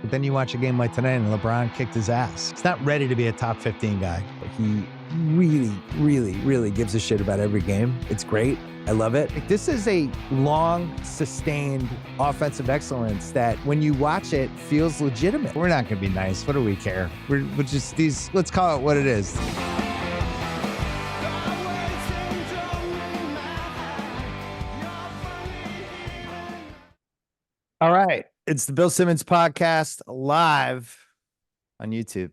But then you watch a game like tonight and LeBron kicked his ass. He's not ready to be a top 15 guy, but he really, really, really gives a shit about every game. It's great. I love it. This is a long, sustained offensive excellence that when you watch it feels legitimate. We're not going to be nice. What do we care? We're just these, let's call it what it is. All right. It's the Bill Simmons podcast live on YouTube.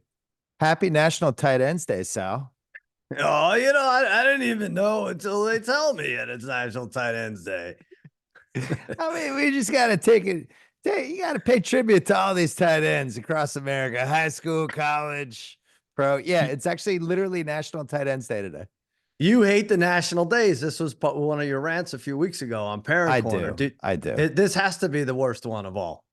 Happy National Tight Ends Day, Sal. Oh, I didn't even know until they tell me that it's National Tight Ends Day. I mean, we just got to take it. You got to pay tribute to all these tight ends across America, high school, college, pro. Yeah, it's actually literally National Tight Ends Day today. You hate the national days. This was one of your rants a few weeks ago on Parent Corner. I do. This has to be the worst one of all.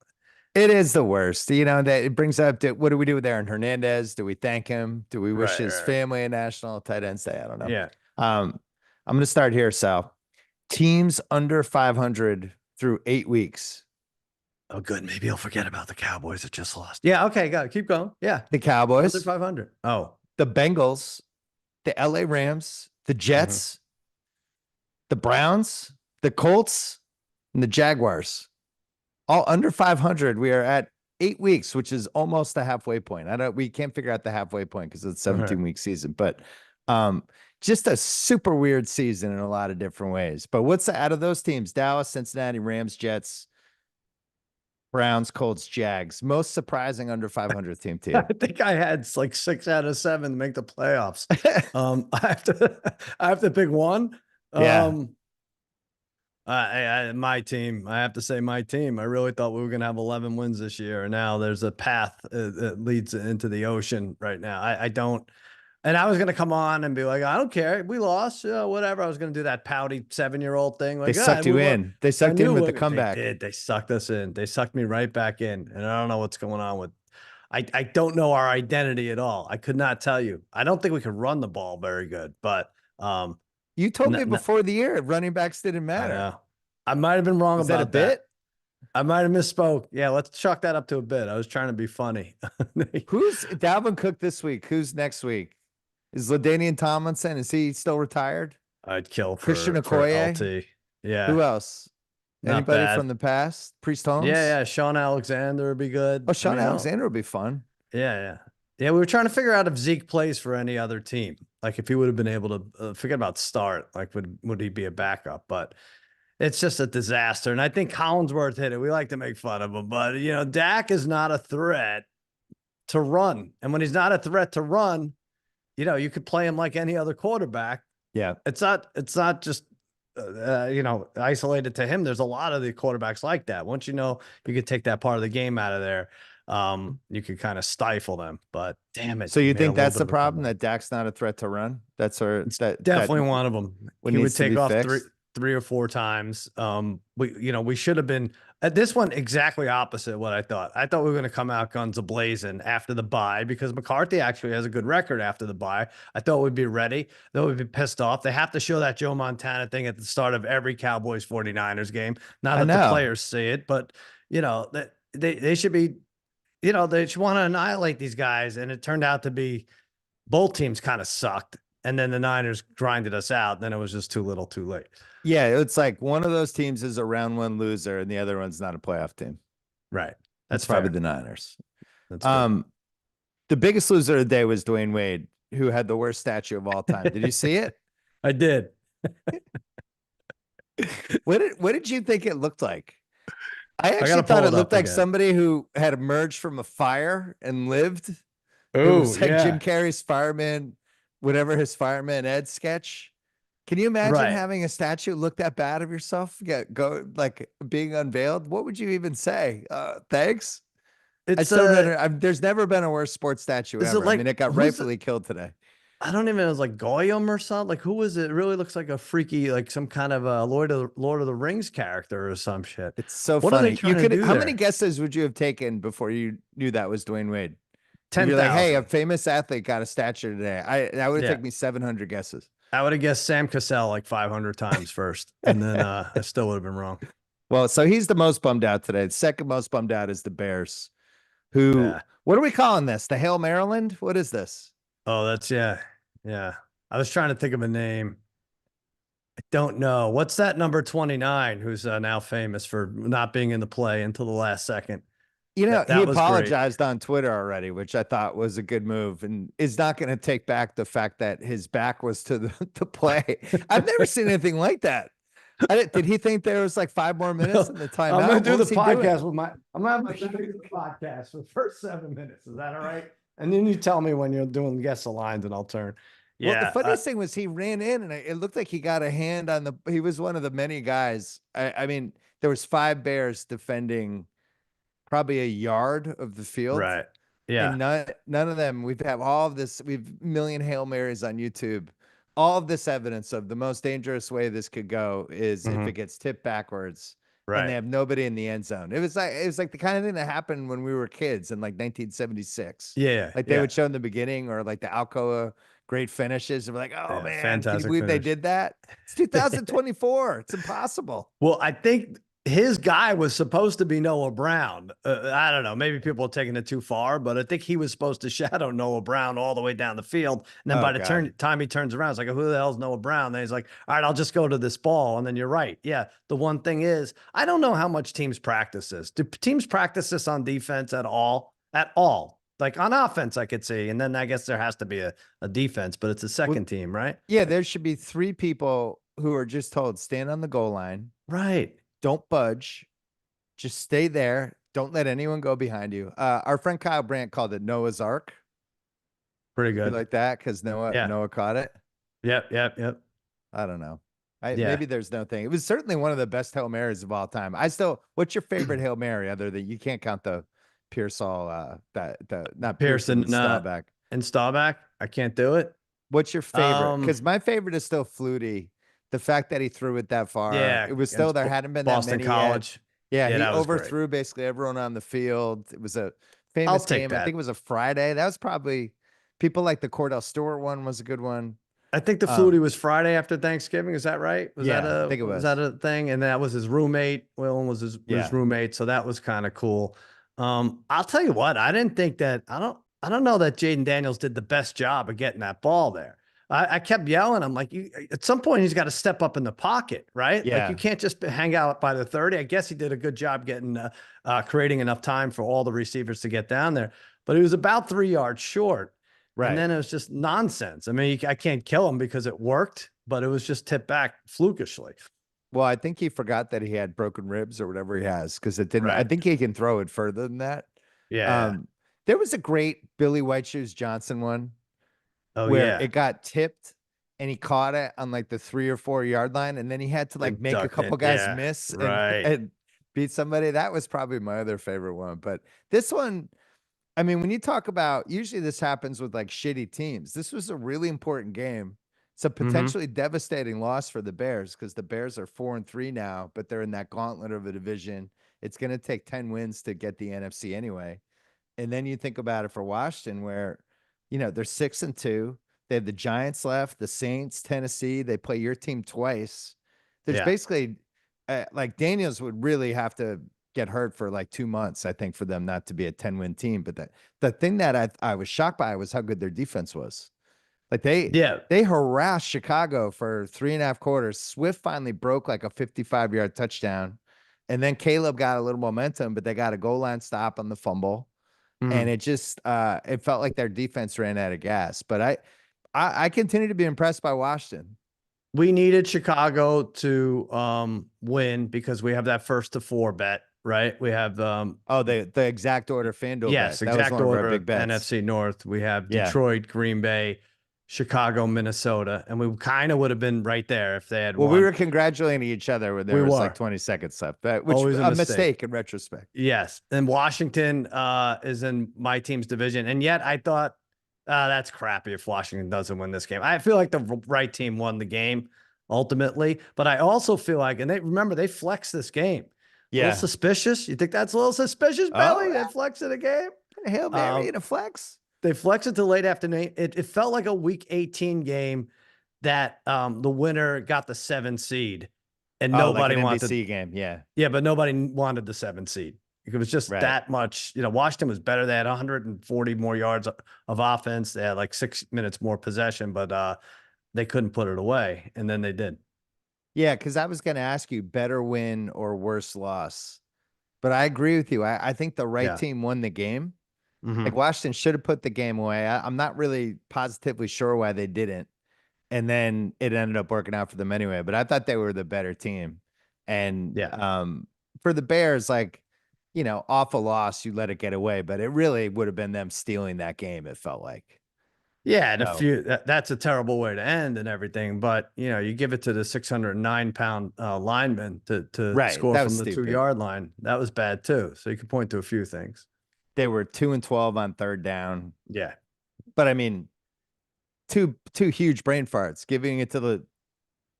It is the worst. That it brings up what do we do with Aaron Hernandez? Do we thank him? Do we wish his family a National Tight Ends Day? I don't know. Yeah. I'm going to start here, Sal. Teams under 500 through 8 weeks. Oh, good. Maybe I'll forget about the Cowboys that just lost. Yeah. Okay. Got it. Keep going. Yeah. The Cowboys. Under 500. Oh. The Bengals. The LA Rams. The Jets. The Browns. The Colts. And the Jaguars. All under 500. We are at 8 weeks, which is almost the halfway point. We can't figure out the halfway point because it's a 17-week season, but just a super weird season in a lot of different ways. But what's out of those teams? Dallas, Cincinnati, Rams, Jets, Browns, Colts, Jags. Most surprising under 500 team. I think I had like 6 out of 7 to make the playoffs. I have to pick one. Yeah. My team. I have to say my team. I really thought we were going to have 11 wins this year. And now there's a path that leads into the ocean right now. I don't. And I was going to come on and be like, I don't care. We lost. Whatever. I was going to do that pouty 7-year-old thing. Like, they sucked you in. They sucked in with the comeback. They did. They sucked us in. They sucked me right back in. And I don't know what's going on with. I don't know our identity at all. I could not tell you. I don't think we could run the ball very good, but you told me before the year running backs didn't matter. I might have been wrong about that. A bit? I might have misspoke. Yeah, let's chalk that up to a bit. I was trying to be funny. Who's Dalvin Cook this week? Who's next week? Is LaDainian Tomlinson? Is he still retired? I'd kill for Christian Okoye. For LT. Yeah. Who else? Anybody from the past? Priest Holmes? Yeah. Sean Alexander would be good. Oh, Sean Alexander would be fun. Yeah. We were trying to figure out if Zeke plays for any other team. Like if he would have been able to forget about start, like would he be a backup? But it's just a disaster. And I think Collinsworth hit it. We like to make fun of him, but Dak is not a threat to run. And when he's not a threat to run, you could play him like any other quarterback. Yeah. It's not just, isolated to him. There's a lot of the quarterbacks like that. Once you could take that part of the game out of there, you could kind of stifle them, but damn it. So you think that's the problem, that Dak's not a threat to run? That's definitely one of them. He would take off three or four times. We should have been at this one exactly opposite what I thought. I thought we were going to come out guns a-blazing after the bye because McCarthy actually has a good record after the bye. I thought we'd be ready. Though we'd be pissed off. They have to show that Joe Montana thing at the start of every Cowboys 49ers game. Not that the players see it, but that they should be, they should want to annihilate these guys. And it turned out to be both teams kind of sucked. And then the Niners grinded us out. Then it was just too little too late. Yeah, it's like one of those teams is a round one loser and the other one's not a playoff team. Right. That's probably the Niners. The biggest loser of the day was Dwyane Wade, who had the worst statue of all time. Did you see it? I did. What did you think it looked like? I actually thought it looked like somebody who had emerged from a fire and lived. It was like Jim Carrey's Fireman, whatever his Fireman Ed sketch. Can you imagine having a statue look that bad of yourself? Go like being unveiled. What would you even say? Thanks. There's never been a worse sports statue ever. It got rightfully killed today. I don't even know. It was like Goyam or something. Like who was it? It really looks like a freaky, like some kind of a Lord of the Rings character or some shit. It's so funny. How many guesses would you have taken before you knew that was Dwyane Wade? 10,000. You're like, hey, a famous athlete got a statue today. That would have taken me 700 guesses. I would have guessed Sam Cassell like 500 times first, and then I still would have been wrong. Well, so he's the most bummed out today. The second most bummed out is the Bears, who, what are we calling this? The Hail Maryland? What is this? Oh, that's yeah. I was trying to think of a name. I don't know. What's that number 29 who's now famous for not being in the play until the last second? You know, That he was apologized on Twitter already, which I thought was a good move, and is not going to take back the fact that his back was to the play. I've never seen anything like that. Did he think there was like 5 more minutes in the timeout? I'm gonna do the podcast with my. I'm gonna have the podcast for the first 7 minutes. Is that all right? And then you tell me when you're doing guess the lines, and I'll turn. Yeah. Well, the funniest thing was he ran in, and it looked like he got a hand on the. He was one of the many guys. I mean, there was 5 Bears defending probably a yard of the field. Right. Yeah. And none of them. We've all of this. We've million Hail Marys on YouTube. All of this evidence of the most dangerous way this could go is if it gets tipped backwards, and they have nobody in the end zone. It was like the kind of thing that happened when we were kids in like 1976. Yeah. Like they would show in the beginning, or like the Alcoa great finishes. And we're like, oh man, can you believe they did that? It's 2024. It's impossible. Well, I think his guy was supposed to be Noah Brown. I don't know. Maybe people are taking it too far, but I think he was supposed to shadow Noah Brown all the way down the field. And then by the time he turns around, it's like, who the hell's Noah Brown? Then he's like, all right, I'll just go to this ball. And then you're right. Yeah. The one thing is, I don't know how much teams practice this. Do teams practice this on defense at all? At all? Like on offense, I could see. And then I guess there has to be a defense, but it's a second team, right? Yeah. There should be 3 people who are just told, stand on the goal line. Right. Don't budge. Just stay there. Don't let anyone go behind you. Our friend Kyle Brandt called it Noah's Ark. Pretty good. You like that because Noah caught it. Yep. I don't know. Maybe there's no thing. It was certainly one of the best Hail Marys of all time. What's your favorite Hail Mary other than you can't count the Pearsall, not Pearson, Staubach. And Staubach? I can't do it. What's your favorite? Because my favorite is still Flutie. The fact that he threw it that far, it was still there hadn't been Boston that many College. Yet. Yeah, he overthrew basically everyone on the field. It was a famous game. I think it was a Friday. That was probably people like the Cordell Stewart one was a good one. I think the Flutie was Friday after Thanksgiving. Is that right? I think it was. Was that a thing? And that was his roommate. Will was his roommate, so that was kind of cool. I'll tell you what. I didn't think that. I don't know that Jaden Daniels did the best job of getting that ball there. I kept yelling. I'm like, at some point, he's got to step up in the pocket, right? Yeah. Like you can't just hang out by the 30. I guess he did a good job getting, creating enough time for all the receivers to get down there. But he was about 3 yards short. Right. And then it was just nonsense. I mean, I can't kill him because it worked, but it was just tipped back flukishly. Well, I think he forgot that he had broken ribs or whatever he has because it didn't. Right. I think he can throw it further than that. Yeah. There was a great Billy White Shoes Johnson one. Oh, where it got tipped and he caught it on like the 3 or 4 yard line, and then he had to like make a couple guys miss and beat somebody. That was probably my other favorite one. But this one, I mean, when you talk about, usually this happens with like shitty teams. This was a really important game. It's a potentially devastating loss for the Bears because the Bears are 4-3 now, but they're in that gauntlet of a division. It's going to take 10 wins to get the NFC anyway. And then you think about it for Washington, where they're 6-2. They have the Giants left, the Saints, Tennessee. They play your team twice. There's basically like Daniels would really have to get hurt for like 2 months, I think, for them not to be a 10-win team. But the thing that I was shocked by was how good their defense was. Like they harassed Chicago for 3.5 quarters. Swift finally broke like a 55-yard touchdown. And then Caleb got a little momentum, but they got a goal line stop on the fumble. And it just it felt like their defense ran out of gas. But I continue to be impressed by Washington. We needed Chicago to win because we have that 1-4 bet, right? We have the exact order FanDuel. Yes, bet. Exact order big bets. NFC North. We have Detroit, Green Bay, Chicago, Minnesota, and we kind of would have been right there if they had won. We were congratulating each other when there was like 20 seconds left, which was a mistake in retrospect. Yes, and Washington is in my team's division, and yet I thought that's crappy if Washington doesn't win this game. I feel like the right team won the game ultimately, but I also feel like, and they flexed this game. Yeah, a little suspicious. You think that's a little suspicious, Belly? They flexed in a game. Hail Mary in a flex. They flexed it to late afternoon. It felt like a Week 18 game that the winner got the 7 seed, and nobody like an wanted NBC game. Yeah, but nobody wanted the 7 seed. It was just Right. that much. Washington was better. They had 140 more yards of offense. They had like 6 minutes more possession, but they couldn't put it away. And then they did. Yeah, because I was going to ask you better win or worse loss. But I agree with you. I think the right team won the game. Like Washington should have put the game away. I'm not really positively sure why they didn't. And then it ended up working out for them anyway. But I thought they were the better team. And for the Bears, like, off a loss, you let it get away. But it really would have been them stealing that game, it felt like. Yeah, and that's a terrible way to end and everything. But you give it to the 609-pound lineman to score from the 2-yard line. That was bad too. So you can point to a few things. They were 2-12 on third down. Yeah, but I mean, two huge brain farts. Giving it to the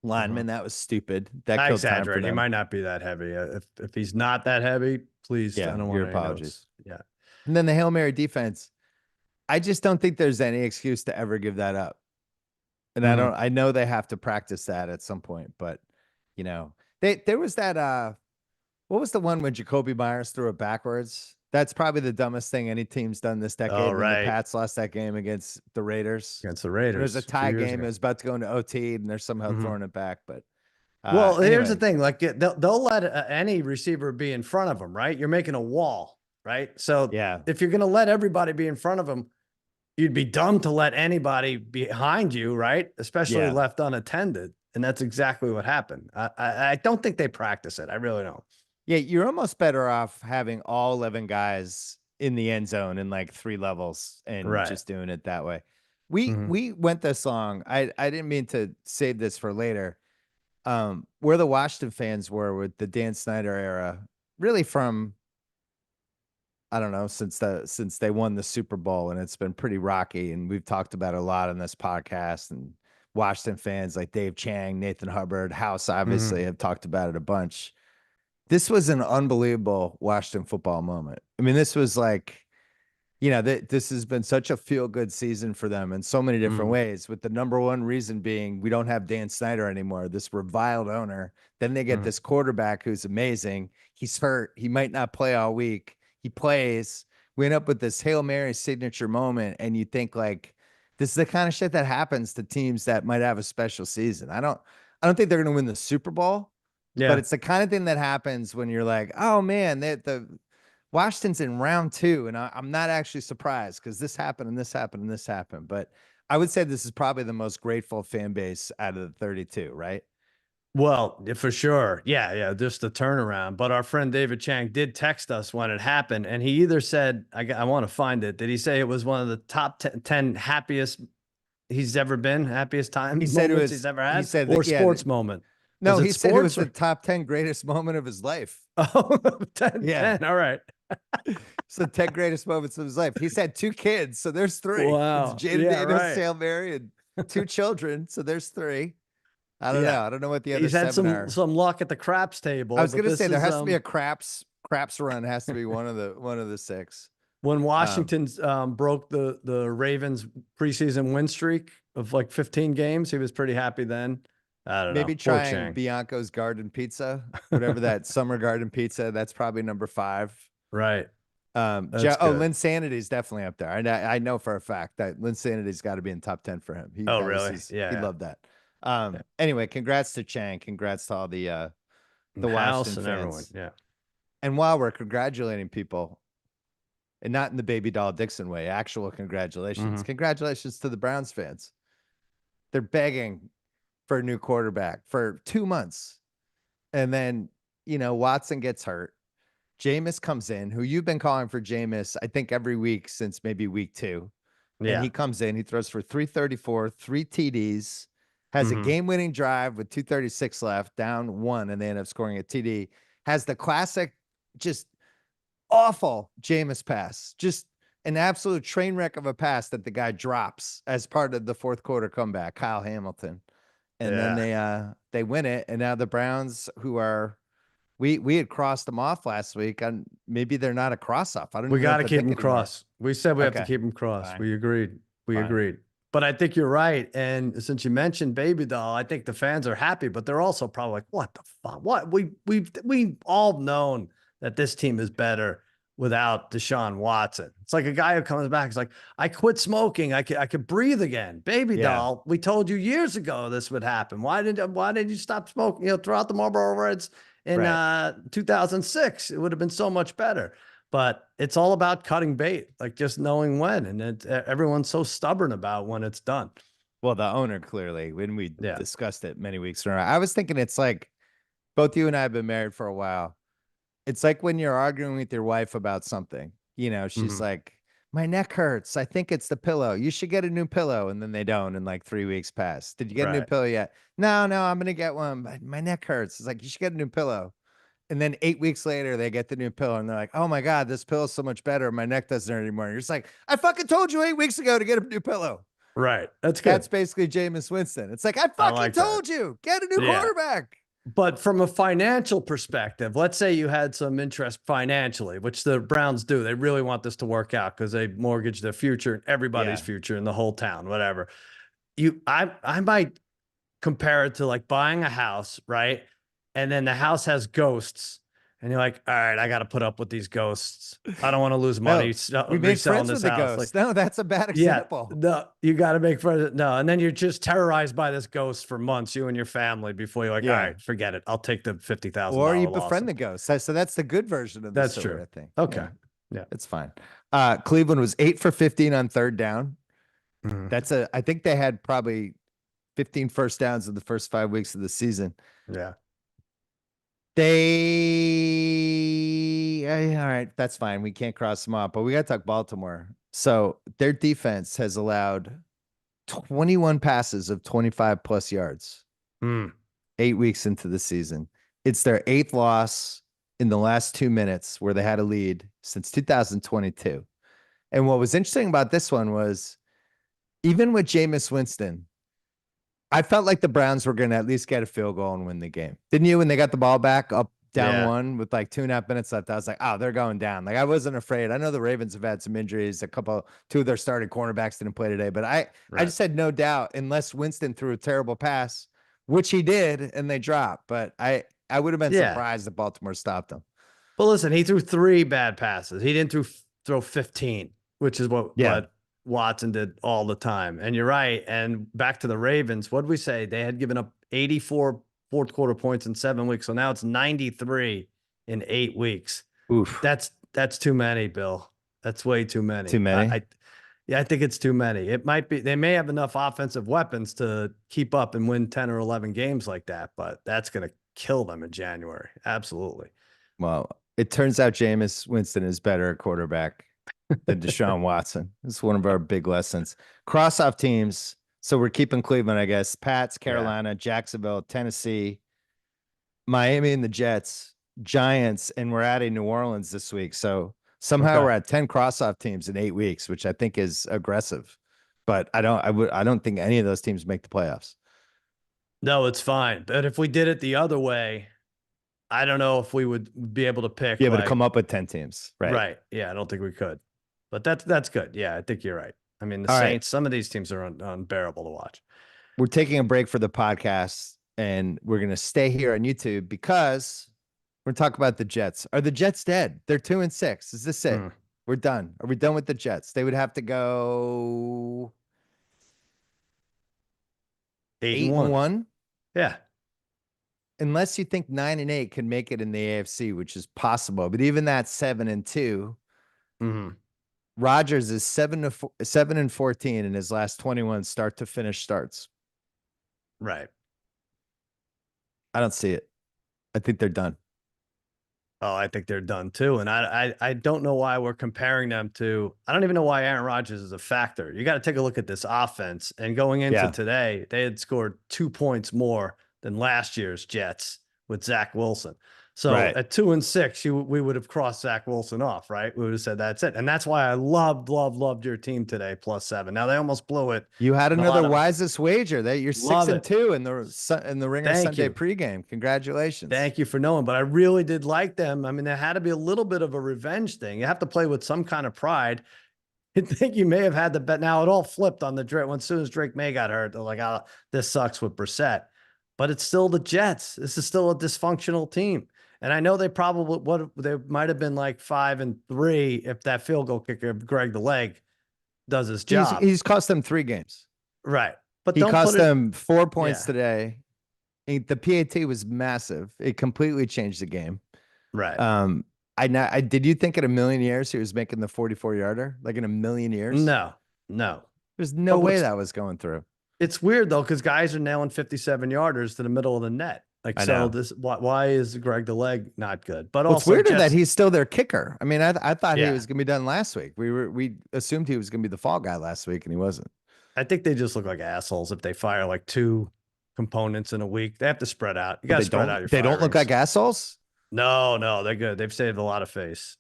lineman, that was stupid. That I killed time for exaggerate. He them. might not be that heavy. If he's not that heavy, please. I don't want your apologies. Yeah, and then the Hail Mary defense. I just don't think there's any excuse to ever give that up. And I know they have to practice that at some point, but there was that, what was the one when Jacoby Myers threw it backwards? That's probably the dumbest thing any team's done this decade. Oh, right. The Pats lost that game against the Raiders. It was a tie game. It was about to go into OT and they're somehow throwing it back. But well, here's the thing. Like they'll let any receiver be in front of them, right? You're making a wall, right? So if you're going to let everybody be in front of them, you'd be dumb to let anybody behind you, right? Especially left unattended. And that's exactly what happened. I don't think they practice it. I really don't. Yeah, you're almost better off having all 11 guys in the end zone in like 3 levels and just doing it that way. We went this long. I didn't mean to save this for later. Where the Washington fans were with the Dan Snyder era, really from, I don't know, since they won the Super Bowl, and it's been pretty rocky, and we've talked about it a lot on this podcast, and Washington fans like Dave Chang, Nathan Hubbard, House obviously have talked about it a bunch. This was an unbelievable Washington football moment. I mean, this was like, this has been such a feel-good season for them in so many different ways, with the number one reason being we don't have Dan Snyder anymore, this reviled owner. Then they get this quarterback who's amazing. He's hurt. He might not play all week. He plays. We end up with this Hail Mary signature moment, and you think like, this is the kind of shit that happens to teams that might have a special season. I don't think they're going to win the Super Bowl. Yeah. But it's the kind of thing that happens when you're like, oh man, the Washington's in round 2. And I'm not actually surprised because this happened and this happened and this happened. But I would say this is probably the most grateful fan base out of the 32, right? Well, for sure. Yeah. Just the turnaround. But our friend David Chang did text us when it happened. And he either said, I want to find it. Did he say it was one of the top 10 happiest he's ever been, happiest times he said he's ever had? He said or sports moment? No, he said it was the top 10 greatest moment of his life. Oh, 10. All right. So 10 greatest moments of his life. He's had 2 kids, so there's 3. Wow. It's Jada Davis, Hail Mary, and 2 children, so there's 3. I don't know. I don't know what the other 7 are. Some luck at the craps table. I was going to say there has to be a craps run. Has to be one of the 6. When Washington's broke the Ravens preseason win streak of like 15 games, he was pretty happy then. I don't know. Maybe trying Bianco's Garden Pizza, whatever that summer garden pizza. That's probably number 5. Right. Linsanity is definitely up there. I know for a fact that Linsanity's got to be in top 10 for him. Really? He loved that. Anyway, congrats to Chang. Congrats to all the Washington fans. Everyone. Yeah. And while we're congratulating people, and not in the baby doll Dixon way, actual congratulations. Congratulations to the Browns fans. They're begging for a new quarterback for 2 months. And then, Watson gets hurt. Jameis comes in, who you've been calling for Jameis, I think every week since maybe week 2. Yeah. And he comes in, he throws for 334, 3 TDs, has a game-winning drive with 2:36 left, down 1, and they end up scoring a TD. Has the classic, just awful Jameis pass. Just an absolute train wreck of a pass that the guy drops as part of the 4th quarter comeback, Kyle Hamilton. And then they win it. And now the Browns, who are we had crossed them off last week, and maybe they're not a cross off. We got to keep them cross. We said we have to keep them cross. Fine. We agreed. Agreed. But I think you're right. And since you mentioned Baby Doll, I think the fans are happy, but they're also probably like, what the fuck? What we've all known that this team is better without Deshaun Watson. It's like a guy who comes back. It's like, I quit smoking. I could breathe again. Baby doll, we told you years ago this would happen. Why did you stop smoking? Throughout the Marlboro Reds in 2006, it would have been so much better. But it's all about cutting bait, like just knowing when. And everyone's so stubborn about when it's done. Well, the owner clearly, when we discussed it many weeks in a row, I was thinking it's like both you and I have been married for a while. It's like when you're arguing with your wife about something, she's like, my neck hurts. I think it's the pillow. You should get a new pillow. And then they don't. And like 3 weeks pass. Did you get a new pillow yet? No, I'm going to get one. My neck hurts. It's like, you should get a new pillow. And then 8 weeks later, they get the new pillow and they're like, oh my God, this pillow's so much better. My neck doesn't hurt anymore. And you're just like, I fucking told you 8 weeks ago to get a new pillow. Right. That's good. That's basically Jameis Winston. It's like, I fucking told you, get a new quarterback. But from a financial perspective, let's say you had some interest financially, which the Browns do. They really want this to work out because they mortgage their future and everybody's future in the whole town, whatever. I might compare it to like buying a house, right? And then the house has ghosts. And you're like, all right, I got to put up with these ghosts. I don't want to lose money. We make friends with the ghosts. No, that's a bad example. No, you got to make friends. No, and then you're just terrorized by this ghost for months, you and your family, before you're like, all right, forget it. I'll take the $50,000. Or you befriend the ghost. So that's the good version of the story, true. I think. Okay. Yeah, it's fine. Cleveland was 8 for 15 on third down. I think they had probably 15 first downs in the first 5 weeks of the season. Yeah. All right, that's fine. We can't cross them off, but we got to talk Baltimore. So their defense has allowed 21 passes of 25 plus yards 8 weeks into the season. It's their 8th loss in the last 2 minutes where they had a lead since 2022. And what was interesting about this one was even with Jameis Winston, I felt like the Browns were going to at least get a field goal and win the game. Didn't you? When they got the ball back up down one with like 2.5 minutes left, I was like, oh, they're going down. Like I wasn't afraid. I know the Ravens have had some injuries. Two of their starting cornerbacks didn't play today, but I just had no doubt unless Winston threw a terrible pass, which he did, and they dropped. But I would have been surprised that Baltimore stopped them. But listen, he threw 3 bad passes. He didn't throw 15, which is what Watson did all the time. And you're right. And back to the Ravens, what did we say? They had given up 84 fourth quarter points in 7 weeks. So now it's 93 in 8 weeks. Oof. That's too many, Bill. That's way too many. Too many? I think it's too many. It might be, they may have enough offensive weapons to keep up and win 10 or 11 games like that, but that's going to kill them in January. Absolutely. Well, it turns out Jameis Winston is better at quarterback than Deshaun Watson. It's one of our big lessons. Cross-off teams. So we're keeping Cleveland, I guess. Pats, Carolina, Jacksonville, Tennessee, Miami, and the Jets, Giants, and we're adding New Orleans this week. So somehow we're at 10 cross-off teams in 8 weeks, which I think is aggressive. But I don't think any of those teams make the playoffs. No, it's fine. But if we did it the other way, I don't know if we would be able to pick. Be able to come up with 10 teams. Right. Right. Yeah, I don't think we could. But that's good. Yeah, I think you're right. I mean, the Saints, some of these teams are unbearable to watch. We're taking a break for the podcast, and we're going to stay here on YouTube because we're going to talk about the Jets. Are the Jets dead? They're 2-6. Is this it? We're done. Are we done with the Jets? They would have to go 8-1. Yeah. Unless you think 9-8 can make it in the AFC, which is possible. But even that 7-2. Rodgers is 7-14 in his last 21 start to finish starts. Right. I don't see it. I think they're done. Oh, I think they're done too. And I don't know why we're comparing them to, I don't even know why Aaron Rodgers is a factor. You got to take a look at this offense. And going into today, they had scored 2 points more than last year's Jets with Zach Wilson. So at 2-6, we would have crossed Zach Wilson off, right? We would have said that's it. And that's why I loved your team today, +7. Now they almost blew it. You had another wisest wager that you're 6-2 in the Ringer Sunday pregame. Congratulations. Thank you for knowing, but I really did like them. I mean, there had to be a little bit of a revenge thing. You have to play with some kind of pride. I think you may have had the bet. Now it all flipped on the Drake. As soon as Drake May got hurt, they're like, oh, this sucks with Brissett. But it's still the Jets. This is still a dysfunctional team. And I know they probably they might have been like 5-3 if that field goal kicker, Greg the Leg, does his job. He's cost them 3 games. Right. But he don't cost put them 4 points today. The PAT was massive. It completely changed the game. Right. I did you think in a million years he was making the 44-yarder? Like in a million years? No. There's no way that was going through. It's weird though, because guys are nailing 57-yarders to the middle of the net. Like, so why is Greg the Leg not good? But also, it's weirder that he's still their kicker. I mean, I thought he was gonna be done last week. We assumed he was gonna be the fall guy last week, and he wasn't. I think they just look like assholes if they fire like 2 components in a week. They have to spread out. You got to spread out your. They don't look like assholes. No, they're good. They've saved a lot of face.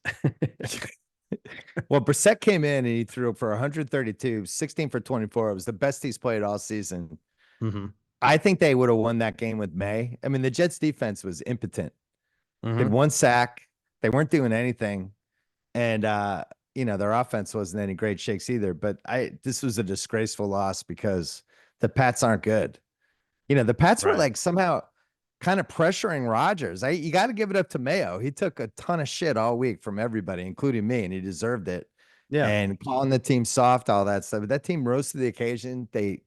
Well, Brissett came in and he threw for 132, 16 for 24. It was the best he's played all season. Mm-hmm. I think they would have won that game with May. I mean, the Jets defense was impotent. Mm-hmm. They had 1 sack. They weren't doing anything. And, their offense wasn't any great shakes either. But this was a disgraceful loss because the Pats aren't good. The Pats were like somehow kind of pressuring Rodgers. You got to give it up to Mayo. He took a ton of shit all week from everybody, including me, and he deserved it. Yeah. And calling the team soft, all that stuff. But that team rose to the occasion. They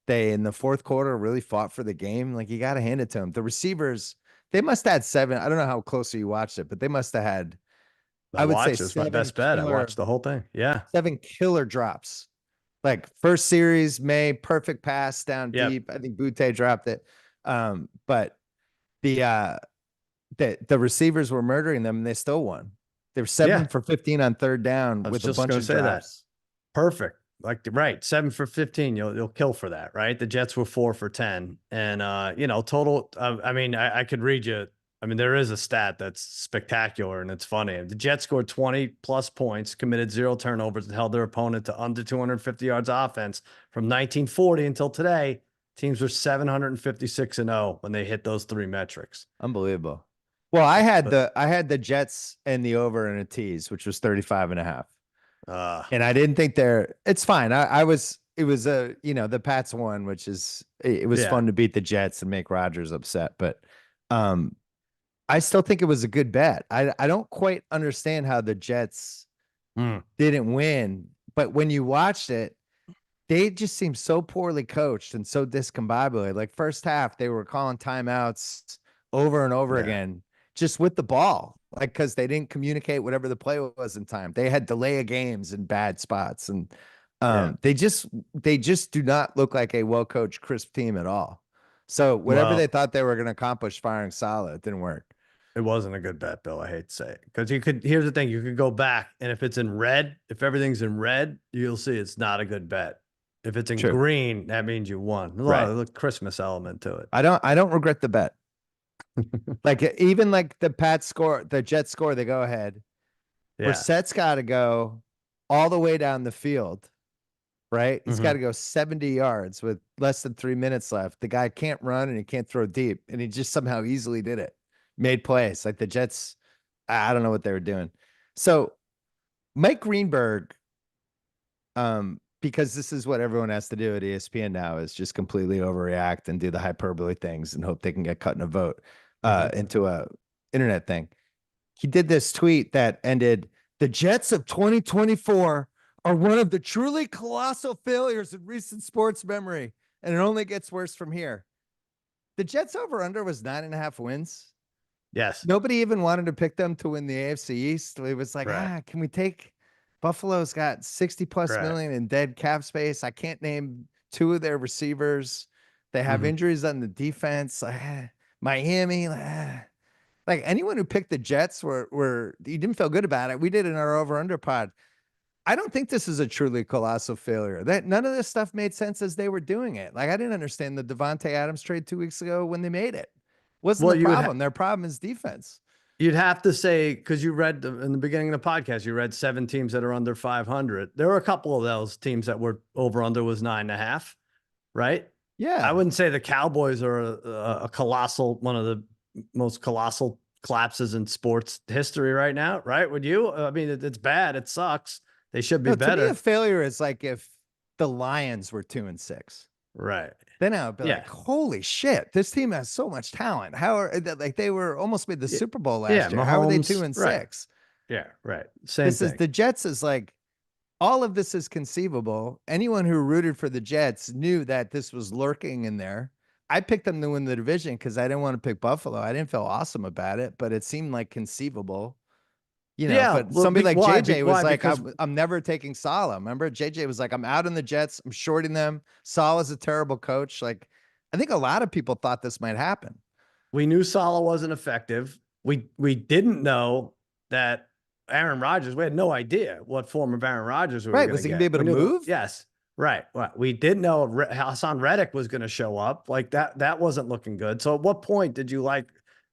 in the fourth quarter really fought for the game. Like, you got to hand it to them. The receivers, they must have had 7. I don't know how closely you watched it, but they must have had. I would say it's my best bet. I watched the whole thing. Yeah. 7 killer drops. Like, first series, May, perfect pass down deep. I think Butte dropped it. But the receivers were murdering them, and they still won. They were 7 for 15 on third down with a bunch of drops. Perfect. Like, right. 7 for 15. You'll kill for that, right? The Jets were 4 for 10. And, total, I mean, I could read you. I mean, there is a stat that's spectacular and it's funny. The Jets scored 20 plus points, committed 0 turnovers, and held their opponent to under 250 yards offense from 1940 until today. Teams were 756-0 when they hit those 3 metrics. Unbelievable. Well, I had the Jets and the over in a tease, which was 35.5. And I didn't think it's fine. It was the Pats won, which is, it was fun to beat the Jets and make Rodgers upset. But, I still think it was a good bet. I don't quite understand how the Jets didn't win, but when you watched it, they just seemed so poorly coached and so discombobulated. Like, first half, they were calling timeouts over and over again, just with the ball, like, because they didn't communicate whatever the play was in time. They had delay of games in bad spots, and they just do not look like a well-coached, crisp team at all. So whatever they thought they were going to accomplish firing Saleh, it didn't work. It wasn't a good bet, Bill. I hate to say it, because here's the thing: you could go back, and if it's in red, if everything's in red, you'll see it's not a good bet. If it's in green, that means you won. A lot of the Christmas element to it. I don't regret the bet. Like, even like the Pats score, the Jets score, they go ahead. Brissett's got to go all the way down the field, right? He's got to go 70 yards with less than 3 minutes left. The guy can't run and he can't throw deep, and he just somehow easily did it. Made plays. Like, the Jets, I don't know what they were doing. So Mike Greenberg, because this is what everyone has to do at ESPN now, is just completely overreact and do the hyperbole things and hope they can get cut in a vote into a internet thing. He did this tweet that ended, "The Jets of 2024 are one of the truly colossal failures in recent sports memory, and it only gets worse from here." The Jets over-under was 9.5 wins. Yes. Nobody even wanted to pick them to win the AFC East. It was like, can we take Buffalo's got 60 plus million in dead cap space. I can't name 2 of their receivers. They have injuries on the defense. Miami, like, anyone who picked the Jets you didn't feel good about it. We did in our over-under pod. I don't think this is a truly colossal failure. That none of this stuff made sense as they were doing it. Like, I didn't understand the Devontae Adams trade 2 weeks ago when they made it. Wasn't the problem. Their problem is defense. You'd have to say, because you read in the beginning of the podcast, you read 7 teams that are under 500. There were a couple of those teams that were over under was 9.5, right? Yeah. I wouldn't say the Cowboys are a colossal, one of the most colossal collapses in sports history right now, right? Would you? I mean, it's bad. It sucks. They should be better. To me, a failure is like if the Lions were 2-6. Right. Then I would be like, holy shit, this team has so much talent. How are like they were almost made the Super Bowl last year? How are they 2-6? Right. Yeah, right. Same This thing. is the Jets is like all of this is conceivable. Anyone who rooted for the Jets knew that this was lurking in there. I picked them to win the division because I didn't want to pick Buffalo. I didn't feel awesome about it, but it seemed like conceivable. But well, somebody like JJ was like, because I'm never taking Saleh. Remember, JJ was like, I'm out on the Jets. I'm shorting them. Saleh's a terrible coach. Like, I think a lot of people thought this might happen. We knew Saleh wasn't effective. We didn't know that Aaron Rodgers. We had no idea what form of Aaron Rodgers we were going to get. Was he going to be able to move? Yes. Right. Well, we did know Hassan Reddick was going to show up. Like that wasn't looking good. So at what point did you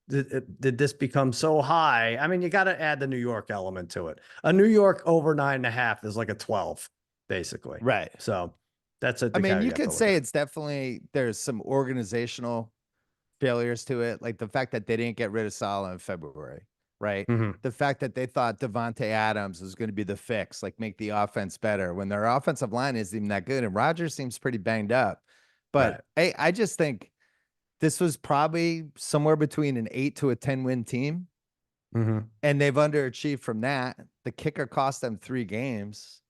did this become so high? I mean, you got to add the New York element to it. A New York over 9.5 is like a 12, basically. Right. So that's it. I mean, you could say it's definitely, there's some organizational failures to it. Like the fact that they didn't get rid of Saleh in February, right? The fact that they thought Devontae Adams was going to be the fix, like make the offense better when their offensive line isn't even that good. And Rodgers seems pretty banged up. But hey, I just think this was probably somewhere between an 8 to a 10 win team. And they've underachieved from that. The kicker cost them 3 games.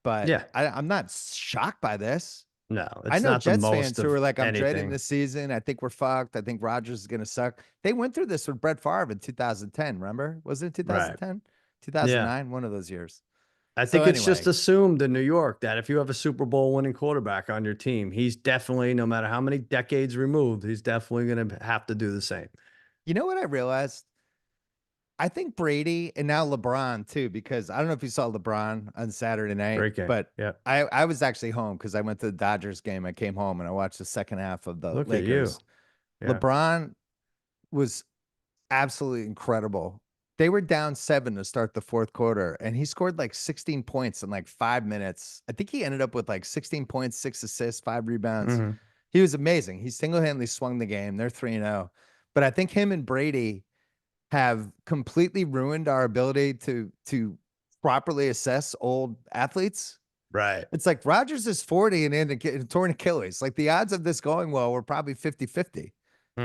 But yeah, I'm not shocked by this. No, I know Jets fans who are like, I'm dreading this season. I think we're fucked. I think Rodgers is going to suck. They went through this with Brett Favre in 2010. Remember? Was it 2010? 2009? One of those years. I think it's just assumed in New York that if you have a Super Bowl winning quarterback on your team, he's definitely, no matter how many decades removed, he's definitely going to have to do the same. You know what I realized? I think Brady and now LeBron too, because I don't know if you saw LeBron on Saturday night, but I was actually home because I went to the Dodgers game. I came home and I watched the second half of the Lakers. LeBron was absolutely incredible. They were down 7 to start the 4th quarter, and he scored like 16 points in like 5 minutes. I think he ended up with like 16 points, 6 assists, 5 rebounds. He was amazing. He single-handedly swung the game. They're 3-0. But I think him and Brady have completely ruined our ability to properly assess old athletes. Right. It's like Rodgers is 40 and in a torn Achilles. Like the odds of this going well were probably 50-50,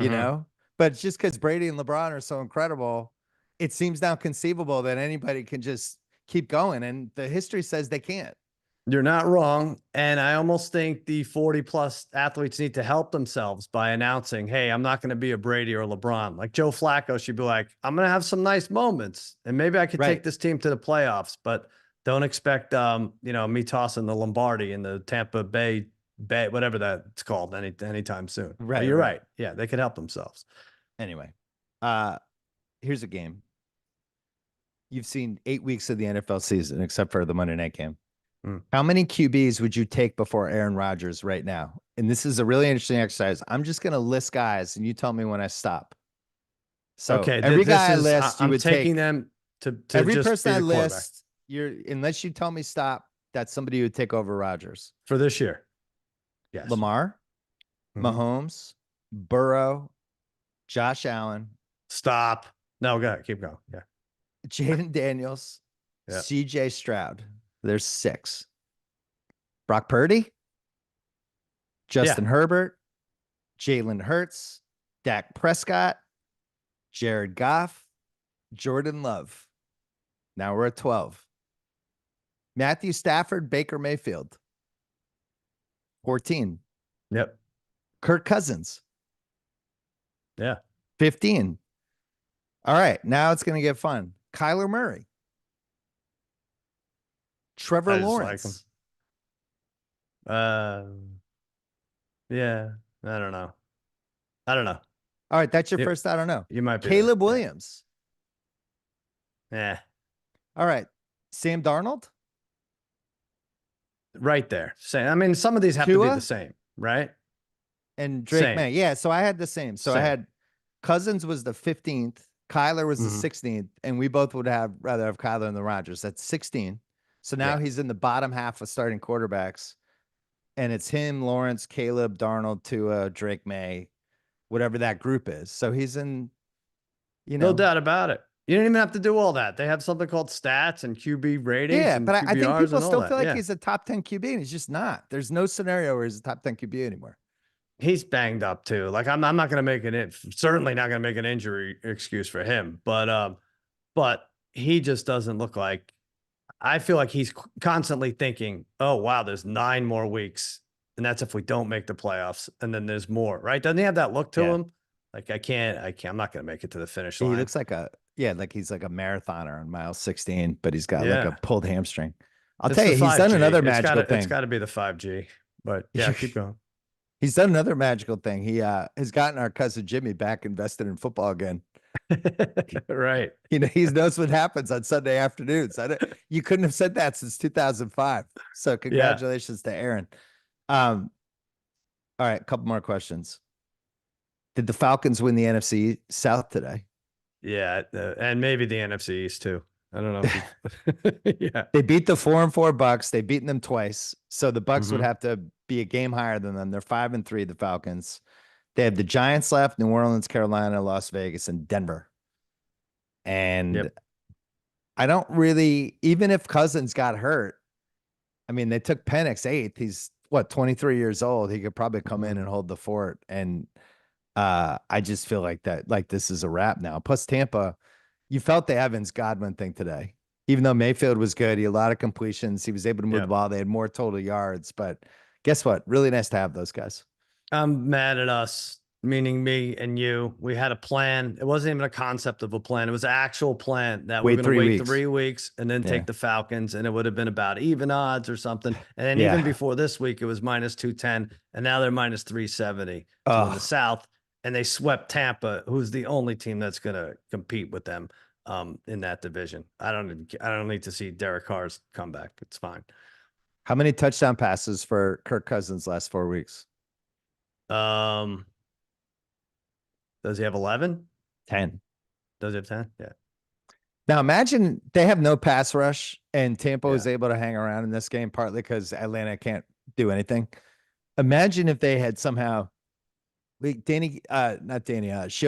you know? But just because Brady and LeBron are so incredible, it seems now conceivable that anybody can just keep going. And the history says they can't. You're not wrong. And I almost think the 40-plus athletes need to help themselves by announcing, hey, I'm not going to be a Brady or LeBron. Like Joe Flacco should be like, I'm going to have some nice moments, and maybe I could take this team to the playoffs, but don't expect, me tossing the Lombardi in the Tampa Bay, whatever that's called, anytime soon. Right. But you're right. Yeah, they could help themselves. Anyway, here's a game. You've seen 8 weeks of the NFL season, except for the Monday night game. How many QBs would you take before Aaron Rodgers right now? And this is a really interesting exercise. I'm just going to list guys, and you tell me when I stop. So every guy I list, you would take them to every person I list. Unless you tell me stop, that's somebody who would take over Rodgers for this year. Yes, Lamar, Mahomes, Burrow, Josh Allen. Stop. No, go ahead. Keep going. Yeah, Jaden Daniels, CJ Stroud. There's 6. Brock Purdy, Justin Herbert, Jalen Hurts, Dak Prescott, Jared Goff, Jordan Love. Now we're at 12. Matthew Stafford, Baker Mayfield. 14. Yep. Kirk Cousins. Yeah. 15. All right. Now it's going to get fun. Kyler Murray. Trevor Lawrence. Yeah, I don't know. All right, that's your first. I don't know. You might be Caleb Williams. Yeah. All right, Sam Darnold. Right there. Same. I mean, some of these have to be the same, right? And Drake May. Yeah. So I had the same. So I had Cousins was the 15th. Kyler was the 16th, and we both would rather have Kyler than the Rodgers. That's 16. So now he's in the bottom half of starting quarterbacks, and it's him, Lawrence, Caleb, Darnold, Tua, Drake May, whatever that group is. So he's in, no doubt about it. You don't even have to do all that. They have something called stats and QB ratings Yeah, and but I think QBRs people and all still that. feel like Yeah. he's a top 10 QB, and he's just not. There's no scenario where he's a top 10 QB anymore. He's banged up too. Like I'm not going to make certainly not going to make an injury excuse for him, but he just doesn't look like. I feel like he's constantly thinking, "Oh wow, there's 9 more weeks, and that's if we don't make the playoffs, and then there's more." Right? Doesn't he have that look to him? Like I can't. I'm not going to make it to the finish line. He looks like like he's like a marathoner on mile 16, but he's got like a pulled hamstring. I'll tell you, he's done another magical thing. It's got to be the 5G, but yeah, keep going. He's done another magical thing. He has gotten our cousin Jimmy back invested in football again. Right. He knows what happens on Sunday afternoons. You couldn't have said that since 2005. So congratulations to Aaron. All right, a couple more questions. Did the Falcons win the NFC South today? Yeah, and maybe the NFC East too. I don't know. Yeah, they beat the 4-4 Bucks. They've beaten them twice, so the Bucks would have to be a game higher than them. They're 5-3. The Falcons. They have the Giants left: New Orleans, Carolina, Las Vegas, and Denver. And I don't really, even if Cousins got hurt, I mean, they took Penix 8th. He's 23 years old. He could probably come in and hold the fort. And I just feel like this is a wrap now. Plus Tampa, you felt the Evans Godwin thing today. Even though Mayfield was good, he had a lot of completions. He was able to move the ball. They had more total yards. But guess what? Really nice to have those guys. I'm mad at us, meaning me and you. We had a plan. It wasn't even a concept of a plan. It was an actual plan that we're going to wait 3 weeks and then take the Falcons, and it would have been about even odds or something. And then even before this week, it was minus 210, and now they're minus 370 in the South. And they swept Tampa, who's the only team that's going to compete with them in that division. I don't need to see Derek Carr's comeback. It's fine. How many touchdown passes for Kirk Cousins last 4 weeks? Does he have 11? 10. Does he have 10? Yeah. Now imagine they have no pass rush and Tampa was able to hang around in this game, partly because Atlanta can't do anything. Imagine if they had somehow Shio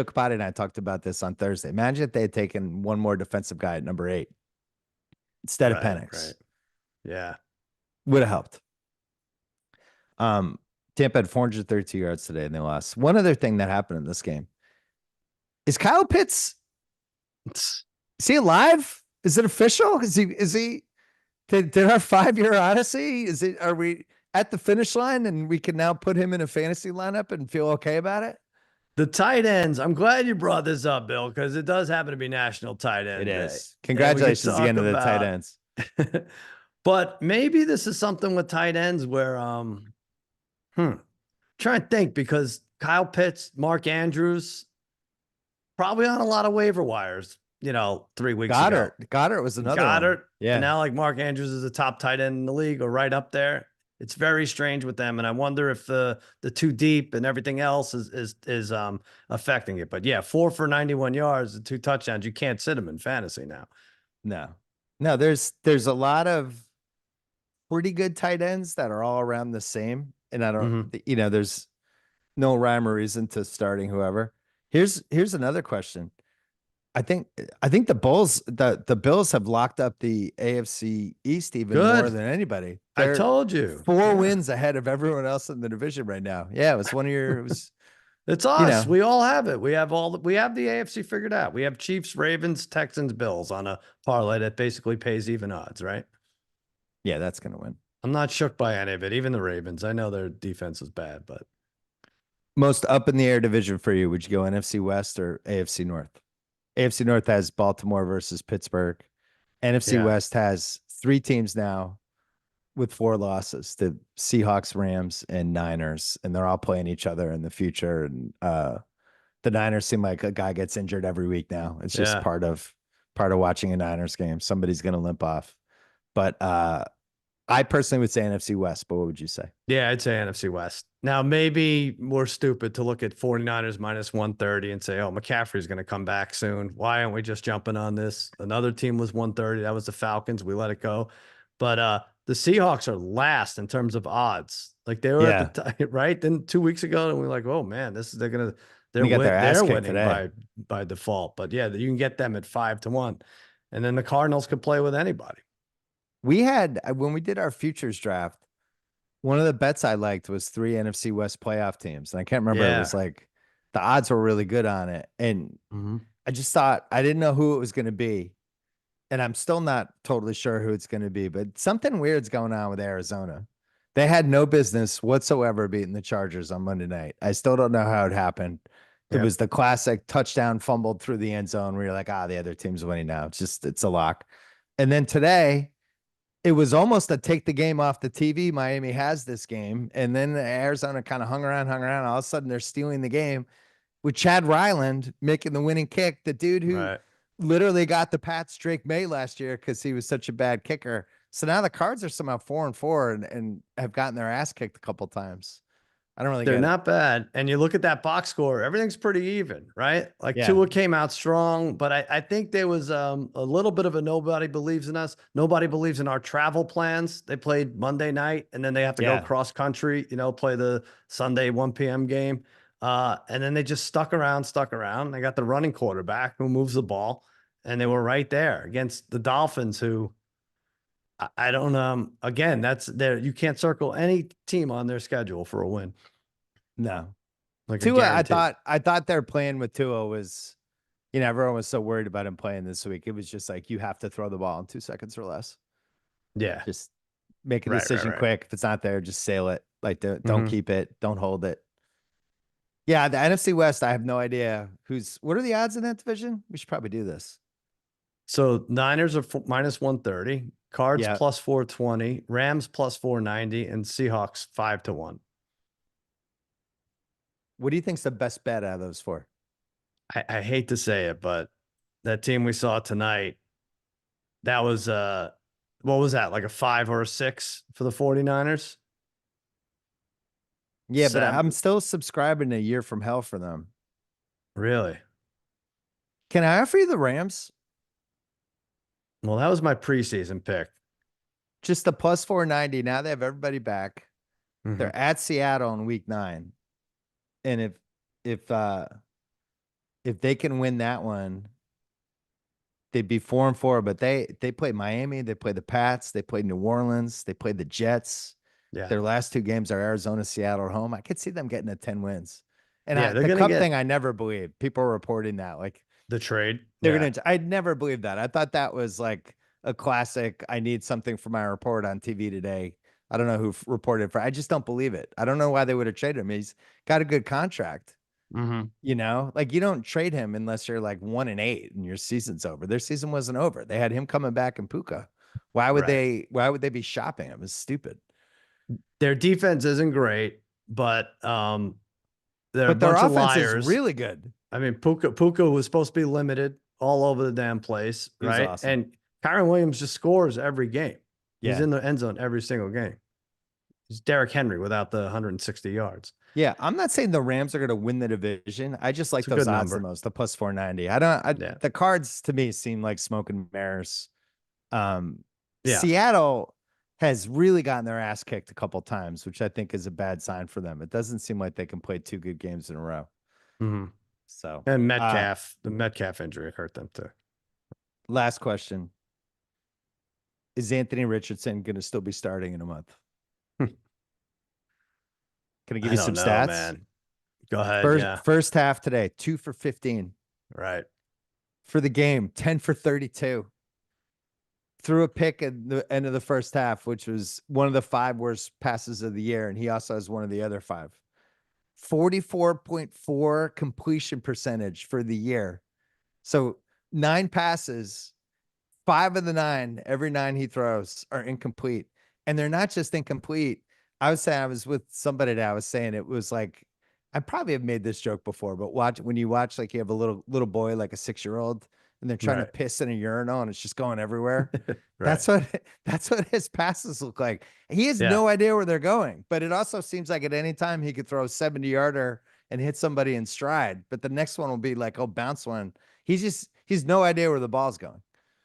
Kapati and I talked about this on Thursday. Imagine if they had taken one more defensive guy at number 8 instead of Penix. Right. Yeah. Would have helped. Tampa had 432 yards today and they lost. One other thing that happened in this game is Kyle Pitts. Is he alive? Is it official? Is he did our 5-year odyssey? Are we at the finish line and we can now put him in a fantasy lineup and feel okay about it? The tight ends. I'm glad you brought this up, Bill, because it does happen to be National Tight End Day. It is. Congratulations again to the tight ends. But maybe this is something with tight ends where, trying to think, because Kyle Pitts, Mark Andrews, probably on a lot of waiver wires, 3 weeks ago. Goddard was another one. Yeah. And now like Mark Andrews is the top tight end in the league or right up there. It's very strange with them. And I wonder if the too deep and everything else is affecting it. But yeah, 4 for 91 yards and 2 touchdowns. You can't sit him in fantasy now. No, there's a lot of pretty good tight ends that are all around the same. And I don't, there's no rhyme or reason to starting whoever. Here's another question. I think the Bills have locked up the AFC East even more than anybody. I told you 4 wins ahead of everyone else in the division right now. Yeah, it was one of your. It was. It's us. We all have it. We have the AFC figured out. We have Chiefs, Ravens, Texans, Bills on a parlay that basically pays even odds, right? Yeah, that's gonna win. I'm not shook by any of it. Even the Ravens. I know their defense is bad, but most up in the air division for you. Would you go NFC West or AFC North? AFC North has Baltimore versus Pittsburgh. NFC West has 3 teams now with 4 losses: the Seahawks, Rams, and Niners, and they're all playing each other in the future. And the Niners seem like a guy gets injured every week now. It's just part of watching a Niners game. Somebody's going to limp off. But I personally would say NFC West, but what would you say? Yeah, I'd say NFC West. Now, maybe we're stupid to look at 49ers minus 130 and say, oh, McCaffrey's going to come back soon. Why aren't we just jumping on this? Another team was 130. That was the Falcons. We let it go. But the Seahawks are last in terms of odds. Like they were at the right. Then 2 weeks ago, and we were like, oh man, they're They got their ass they're kicked winning today. by default. But yeah, you can get them at 5-1, and then the Cardinals could play with anybody. We had, when we did our futures draft, one of the bets I liked was 3 NFC West playoff teams. And I can't remember. It was like the odds were really good on it. And I just thought, I didn't know who it was going to be. And I'm still not totally sure who it's going to be, but something weird's going on with Arizona. They had no business whatsoever beating the Chargers on Monday night. I still don't know how it happened. It was the classic touchdown fumbled through the end zone where you're like, the other team's winning now. It's a lock. And then today, it was almost a take the game off the TV. Miami has this game. And then Arizona kind of hung around. All of a sudden, they're stealing the game with Chad Ryland making the winning kick. The dude who literally got the Pats Drake May last year because he was such a bad kicker. So now the Cards are somehow 4-4 and have gotten their ass kicked a couple times. I don't really They're get not bad. And you look at that box score, everything's pretty even, right? Like Tua came out strong, but I think there was a little bit of a nobody believes in us. Nobody believes in our travel plans. They played Monday night and then they have to go cross country, play the Sunday 1 p.m. game. And then they just stuck around. They got the running quarterback who moves the ball, and they were right there against the Dolphins, who I don't again, that's there. You can't circle any team on their schedule for a win. No. Like Tua, I thought their plan with Tua was, everyone was so worried about him playing this week. It was just like, you have to throw the ball in 2 seconds or less. Yeah. Just make a decision quick. If it's not there, just sail it. Like, don't keep it. Don't hold it. Yeah. The NFC West, I have no idea what are the odds in that division? We should probably do this. So Niners are minus 130, Cards plus 420, Rams plus 490, and Seahawks 5-1. What do you think's the best bet out of those 4? I hate to say it, but that team we saw tonight, that was what was that? Like a 5 or a 6 for the 49ers? Yeah, but I'm still subscribing to a year from hell for them. Really? Can I offer you the Rams? Well, that was my preseason pick. Just the plus 490. Now they have everybody back. They're at Seattle in week 9. And if they can win that one, they'd be 4-4. But they play Miami, they play the Pats, they play New Orleans, they play the Jets. Yeah. Their last 2 games are Arizona, Seattle at home. I could see them getting to 10 wins. And the Cup thing, I never believed. People are reporting that like the trade. They're gonna. I'd never believed that. I thought that was like a classic. I need something for my report on TV today. I don't know who reported for. I just don't believe it. I don't know why they would have traded him. He's got a good contract. Like you don't trade him unless you're like 1-8 and your season's over. Their season wasn't over. They had him coming back in Puka. Why would they? Why would they be shopping him? It's stupid. Their defense isn't great, but they're but their offense is really good. I mean, Puka was supposed to be limited all over the damn place, right? Awesome. And Kyron Williams just scores every game. He's in the end zone every single game. He's Derrick Henry without the 160 yards. Yeah, I'm not saying the Rams are going to win the division. I just like those odds the most, the plus 490. The Cards to me seem like smoke and mirrors. Seattle has really gotten their ass kicked a couple times, which I think is a bad sign for them. It doesn't seem like they can play 2 good games in a row. So and Metcalf, the Metcalf injury hurt them too. Last question. Is Anthony Richardson going to still be starting in a month? Can I give you some stats? Man. Go ahead. First half today, 2 for 15. Right. For the game, 10 for 32. Threw a pick at the end of the first half, which was one of the 5 worst passes of the year. And he also has one of the other 5. 44.4 completion percentage for the year. So 9 passes, 5 of the 9, every 9 he throws are incomplete. And they're not just incomplete. I was with somebody that I was saying it was like, I probably have made this joke before, but when you watch, like you have a little boy, like a 6-year-old, and they're trying to piss in a urinal and it's just going everywhere. That's what his passes look like. He has no idea where they're going, but it also seems like at any time he could throw a 70-yarder and hit somebody in stride, but the next one will be like, oh, bounce one. He's no idea where the ball's going.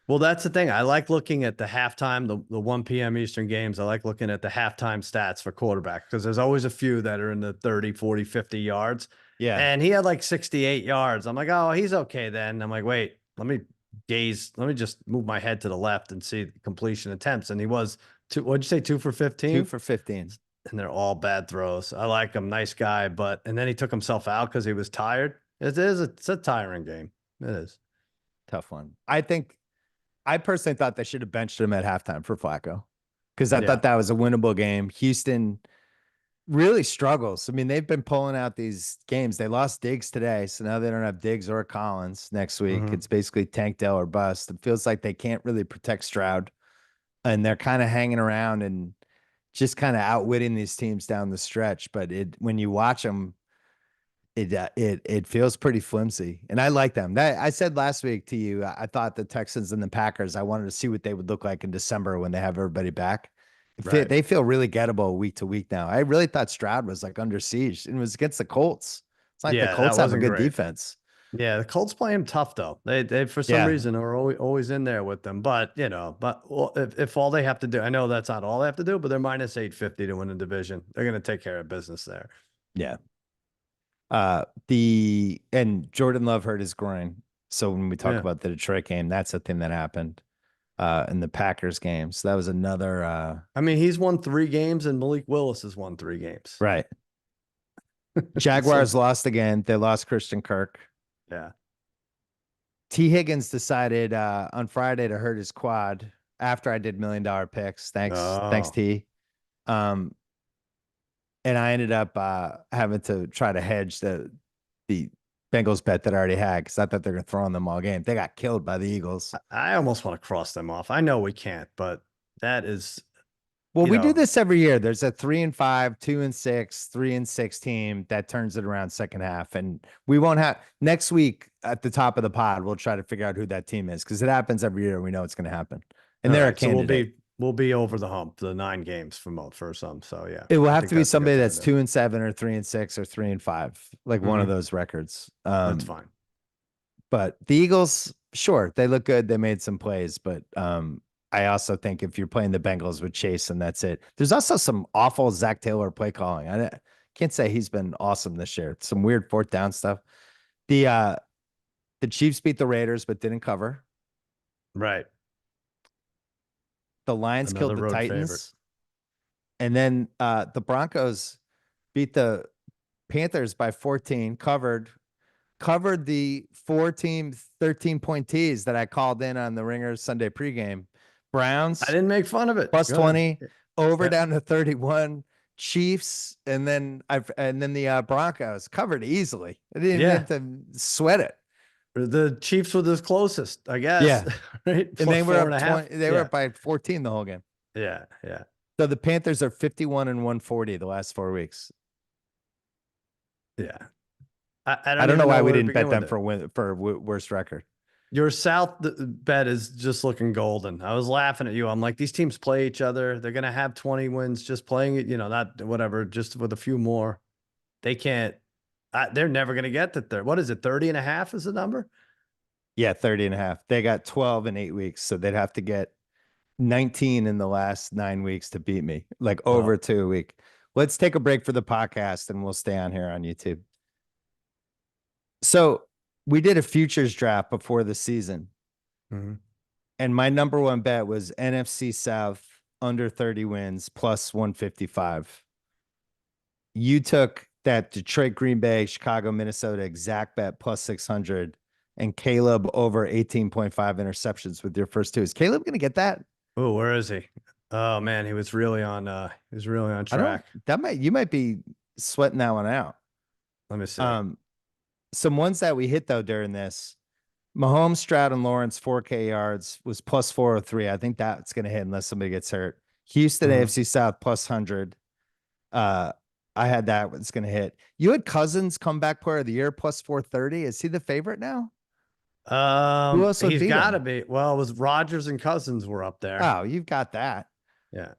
Well, that's the thing. I like looking at the halftime, the 1 p.m. Eastern games. I like looking at the halftime stats for quarterbacks because there's always a few that are in the 30, 40, 50 yards. Yeah. And he had like 68 yards. I'm like, oh, he's okay then. I'm like, wait, let me just move my head to the left and see the completion attempts. And he was what'd you say, 2 for 15? 2 for 15. And they're all bad throws. I like him, nice guy, and then he took himself out because he was tired. It's a tiring game. It is. Tough one. I personally thought they should have benched him at halftime for Flacco because I thought that was a winnable game. Houston really struggles. I mean, they've been pulling out these games. They lost Diggs today, so now they don't have Diggs or Collins next week. It's basically Tank Dell or bust. It feels like they can't really protect Stroud, and they're kind of hanging around and just kind of outwitting these teams down the stretch. But when you watch them, it feels pretty flimsy, and I like them. I said last week to you, I thought the Texans and the Packers, I wanted to see what they would look like in December when they have everybody back. Right. They feel really gettable week to week now. I really thought Stroud was like under siege, and it was against the Colts. It's like the Colts have a good defense. Yeah, the Colts play him tough though. They for some reason are always in there with them. But if all they have to do, I know that's not all they have to do, but they're minus 850 to win the division. They're going to take care of business there. Yeah. And Jordan Love hurt his groin. So when we talk about the Detroit game, that's the thing that happened in the Packers game. So that was another. I mean, he's won 3 games, and Malik Willis has won 3 games. Right. Jaguars lost again. They lost Christian Kirk. Yeah. T. Higgins decided on Friday to hurt his quad after I did $1 million picks. Thanks, T. And I ended up having to try to hedge the Bengals bet that I already had because I thought they're going to throw on them all game. They got killed by the Eagles. I almost want to cross them off. I know we can't, but that is. Well, we do this every year. There's a 3-5, 2-6, 3-6 team that turns it around second half. And we won't have next week at the top of the pod. We'll try to figure out who that team is because it happens every year. We know it's going to happen. And they're a candidate. So we'll be over the hump, the 9 games for some. So yeah, it will have to be somebody that's 2-7 or 3-6 or 3-5, like one of those records. That's fine. But the Eagles, sure, they look good. They made some plays, but I also think if you're playing the Bengals with Chase and that's it, there's also some awful Zach Taylor play calling. I can't say he's been awesome this year. Some weird 4th down stuff. The Chiefs beat the Raiders but didn't cover. Right. The Lions killed the Titans. Favorite. And then the Broncos beat the Panthers by 14, covered the 4-team 13-point tees that I called in on the Ringer Sunday pregame. Browns. I didn't make fun of it. Plus 20, over down to 31. Chiefs, and then the Broncos covered easily. I didn't even have to sweat it. The Chiefs were the closest, I guess. Yeah. Right? And they were up 20, they were up by 14 the whole game. Yeah, yeah. So the Panthers are 51 and 140 the last 4 weeks. Yeah. I don't know why we didn't bet them for worst record. Your South bet is just looking golden. I was laughing at you. I'm like, these teams play each other. They're going to have 20 wins just playing it, not whatever, just with a few more. They can't, they're never going to get to 30. What is it? 30.5 is the number? Yeah, 30.5. They got 12 in 8 weeks. So they'd have to get 19 in the last 9 weeks to beat me, like over 2 a week. Let's take a break for the podcast and we'll stay on here on YouTube. So we did a futures draft before the season. And my number one bet was NFC South under 30 wins plus 155. You took that Detroit, Green Bay, Chicago, Minnesota exact bet plus 600 and Caleb over 18.5 interceptions with your first 2. Is Caleb going to get that? Oh, where is he? Oh man, he was really on track. You might be sweating that one out. Let me see. Some ones that we hit though during this, Mahomes, Stroud, and Lawrence 4K yards was plus 403. I think that's going to hit unless somebody gets hurt. Houston AFC South plus 100. I had that one's going to hit. You had Cousins comeback player of the year plus 430. Is he the favorite now? Who else he's got to be. Well, it was Rodgers and Cousins were up there. Oh, you've got that. Yeah.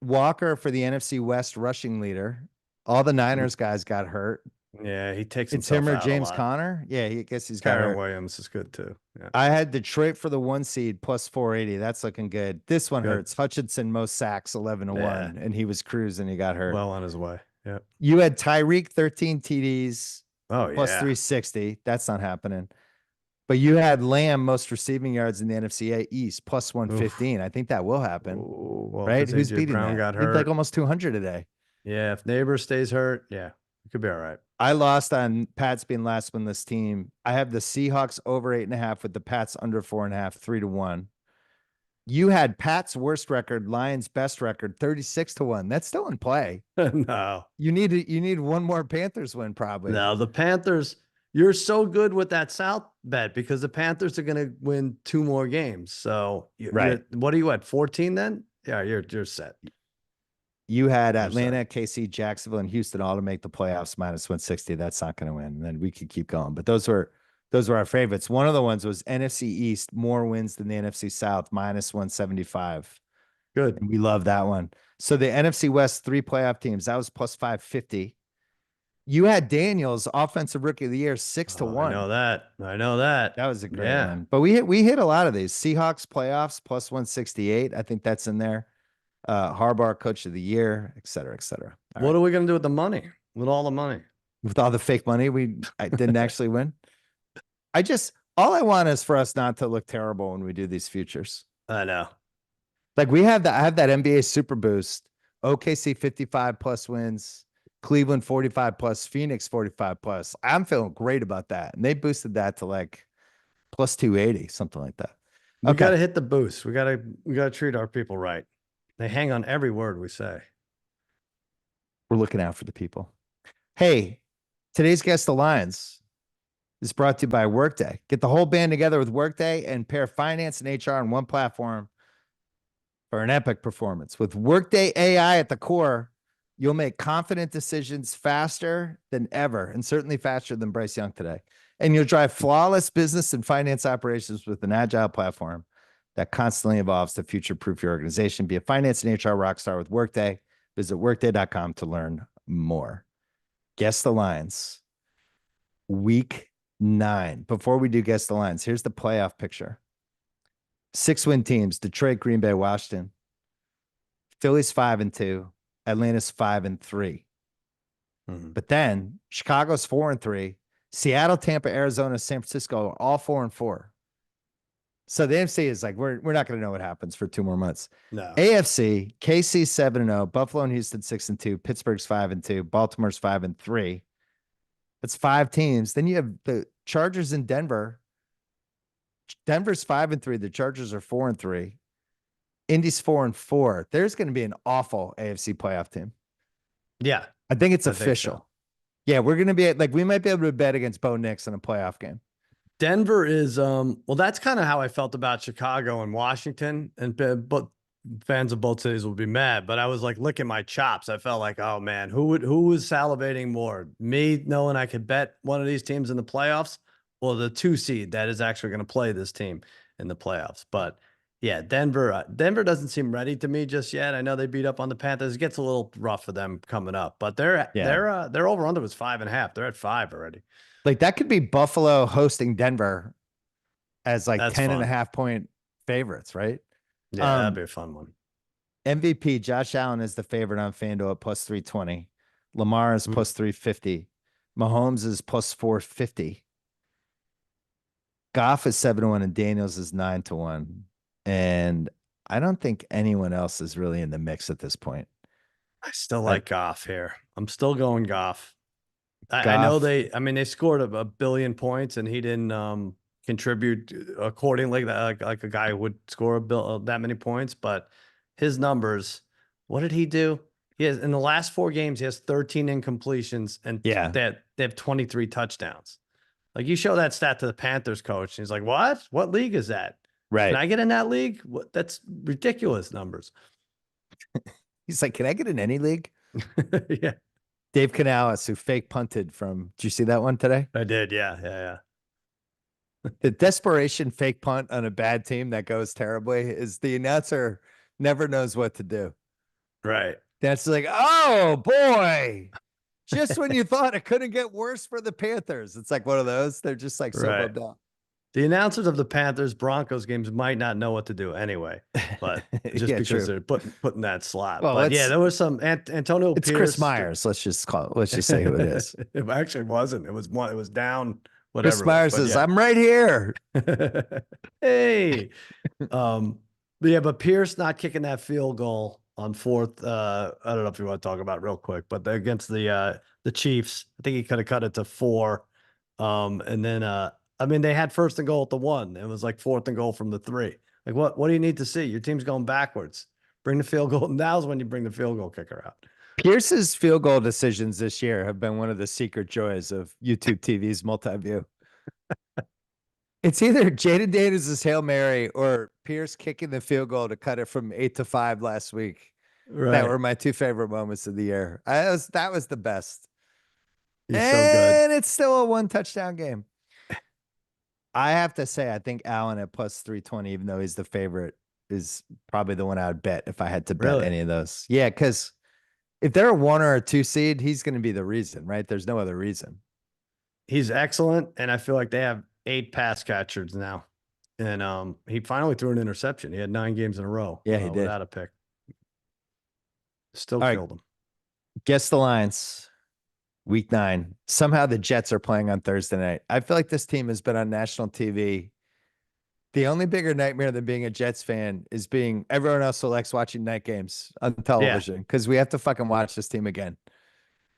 Walker for the NFC West rushing leader. All the Niners guys got hurt. Yeah, he takes it's him or James Conner. Yeah, I guess he's got hurt. Williams is good too. Yeah. I had Detroit for the 1 seed plus 480. That's looking good. This one hurts. Hutchinson, most sacks 11-1, and he was cruising. He got hurt. Well on his way. Yeah. You had Tyreek 13 TDs, Oh, plus yeah. 360. That's not happening. But you had Lamb most receiving yards in the NFC East plus 115. I think that will happen. Ooh, well, right? because Who's AJ beating Brown that? got He'd like hurt. almost 200 today. Yeah, if Neighbor stays hurt, yeah, it could be all right. I lost on Pats being last winless team. I have the Seahawks over 8.5 with the Pats under 4.5, 3-1. You had Pats worst record, Lions best record, 36-1. That's still in play. No. You need one more Panthers win, probably. No, the Panthers, you're so good with that South bet because the Panthers are going to win 2 more games. So, what are you at, 14 then? Yeah, you're set. You had Atlanta, KC, Jacksonville, and Houston all to make the playoffs minus 160. That's not going to win. And then we could keep going. But those were our favorites. One of the ones was NFC East, more wins than the NFC South, minus 175. Good. And we love that one. So the NFC West, 3 playoff teams, that was plus 550. You had Daniels, offensive rookie of the year, 6-1. I know that. That was a great one. But we hit a lot of these. Seahawks playoffs plus 168. I think that's in there. Harbaugh coach of the year, et cetera, et cetera. What are we going to do with the money? With all the money? With all the fake money, I didn't actually win. All I want is for us not to look terrible when we do these futures. I know. Like I have that NBA super boost, OKC 55 plus wins, Cleveland 45 plus, Phoenix 45 plus. I'm feeling great about that. And they boosted that to like plus 280, something like that. We got to hit the boost. We got to treat our people right. They hang on every word we say. We're looking out for the people. Hey, today's guest, the Lions, is brought to you by Workday. Get the whole band together with Workday and pair finance and HR on one platform for an epic performance. With Workday AI at the core, you'll make confident decisions faster than ever, and certainly faster than Bryce Young today. And you'll drive flawless business and finance operations with an agile platform that constantly evolves to future-proof your organization. Be a finance and HR rockstar with Workday. Visit workday.com to learn more. Guess the Lions. Week 9. Before we do guess the Lions, here's the playoff picture. 6-win teams: Detroit, Green Bay, Washington. Philly's 5-2. Atlanta's 5-3. But then Chicago's 4-3. Seattle, Tampa, Arizona, San Francisco are all 4-4. So the NFC is like, we're not going to know what happens for 2 more months. No. AFC, KC 7-0, Buffalo and Houston 6-2, Pittsburgh's 5-2, Baltimore's 5-3. That's 5 teams. Then you have the Chargers in Denver. Denver's 5-3. The Chargers are 4-3. Indy's 4-4. There's going to be an awful AFC playoff team. Yeah. I think it's official. So. Yeah, we're going to be we might be able to bet against Bo Nix in a playoff game. Denver is well, that's kind of how I felt about Chicago and Washington, but fans of both cities will be mad. But I was like licking my chops. I felt like, oh man, who was salivating more? Me knowing I could bet one of these teams in the playoffs, or the 2 seed that is actually going to play this team in the playoffs. But yeah, Denver doesn't seem ready to me just yet. I know they beat up on the Panthers. It gets a little rough for them coming up, but their over under was 5.5. They're at 5 already. Like that could be Buffalo hosting Denver as like That's 10.5 point favorites, right? Yeah, that'd be a fun one. MVP Josh Allen is the favorite on FanDuel at plus 320. Lamar is plus 350. Mahomes is plus 450. Goff is 7-1 and Daniels is 9-1. And I don't think anyone else is really in the mix at this point. I still like Goff here. I'm still going Goff. I know they scored a billion points and he didn't contribute accordingly, like a guy who would score that many points, but his numbers, what did he do? He has in the last 4 games, he has 13 incompletions and they have 23 touchdowns. Like you show that stat to the Panthers coach, and he's like, what league is that? Right. Can I get in that league? That's ridiculous numbers. He's like, can I get in any league? Yeah. Dave Canales, who fake punted from, did you see that one today? I did. Yeah. The desperation fake punt on a bad team that goes terribly is the announcer never knows what to do. Right. That's like, oh boy, just when you thought it couldn't get worse for the Panthers. It's like one of those. They're just like so bummed out. The announcers of the Panthers Broncos games might not know what to do anyway, but just Yeah, because true. they're putting that slot. Well, But yeah, there was some Antonio it's Pierce. Chris Myers. Let's just say who it is. It actually wasn't. It was one. It was down. Whatever. Chris Myers says, "I'm right here." Hey, but Pierce not kicking that field goal on fourth. I don't know if you want to talk about it real quick, but against the Chiefs, I think he could have cut it to 4. And then I mean, they had 1st and goal at the 1. It was like 4th and goal from the 3. Like, what do you need to see? Your team's going backwards. Bring the field goal. Now's when you bring the field goal kicker out. Pierce's field goal decisions this year have been one of the secret joys of YouTube TV's multi-view. It's either Jaden Daniels' Hail Mary or Pierce kicking the field goal to cut it from 8-5 last week. Right. That were my 2 favorite moments of the year. That was the best. He's so good. And it's still a 1 touchdown game. I have to say, I think Allen at plus 320, even though he's the favorite, is probably the one I would bet if I had to bet any of those. Yeah, because if they're a 1 or a 2 seed, he's going to be the reason, right? There's no other reason. He's excellent, and I feel like they have 8 pass catchers now. And he finally threw an interception. He had 9 games in a row. Yeah, he did. Without a pick. Still killed him. Guess the lines. Week 9. Somehow the Jets are playing on Thursday night. I feel like this team has been on national TV. The only bigger nightmare than being a Jets fan is being everyone else who likes watching night games on television because we have to fucking watch this team again.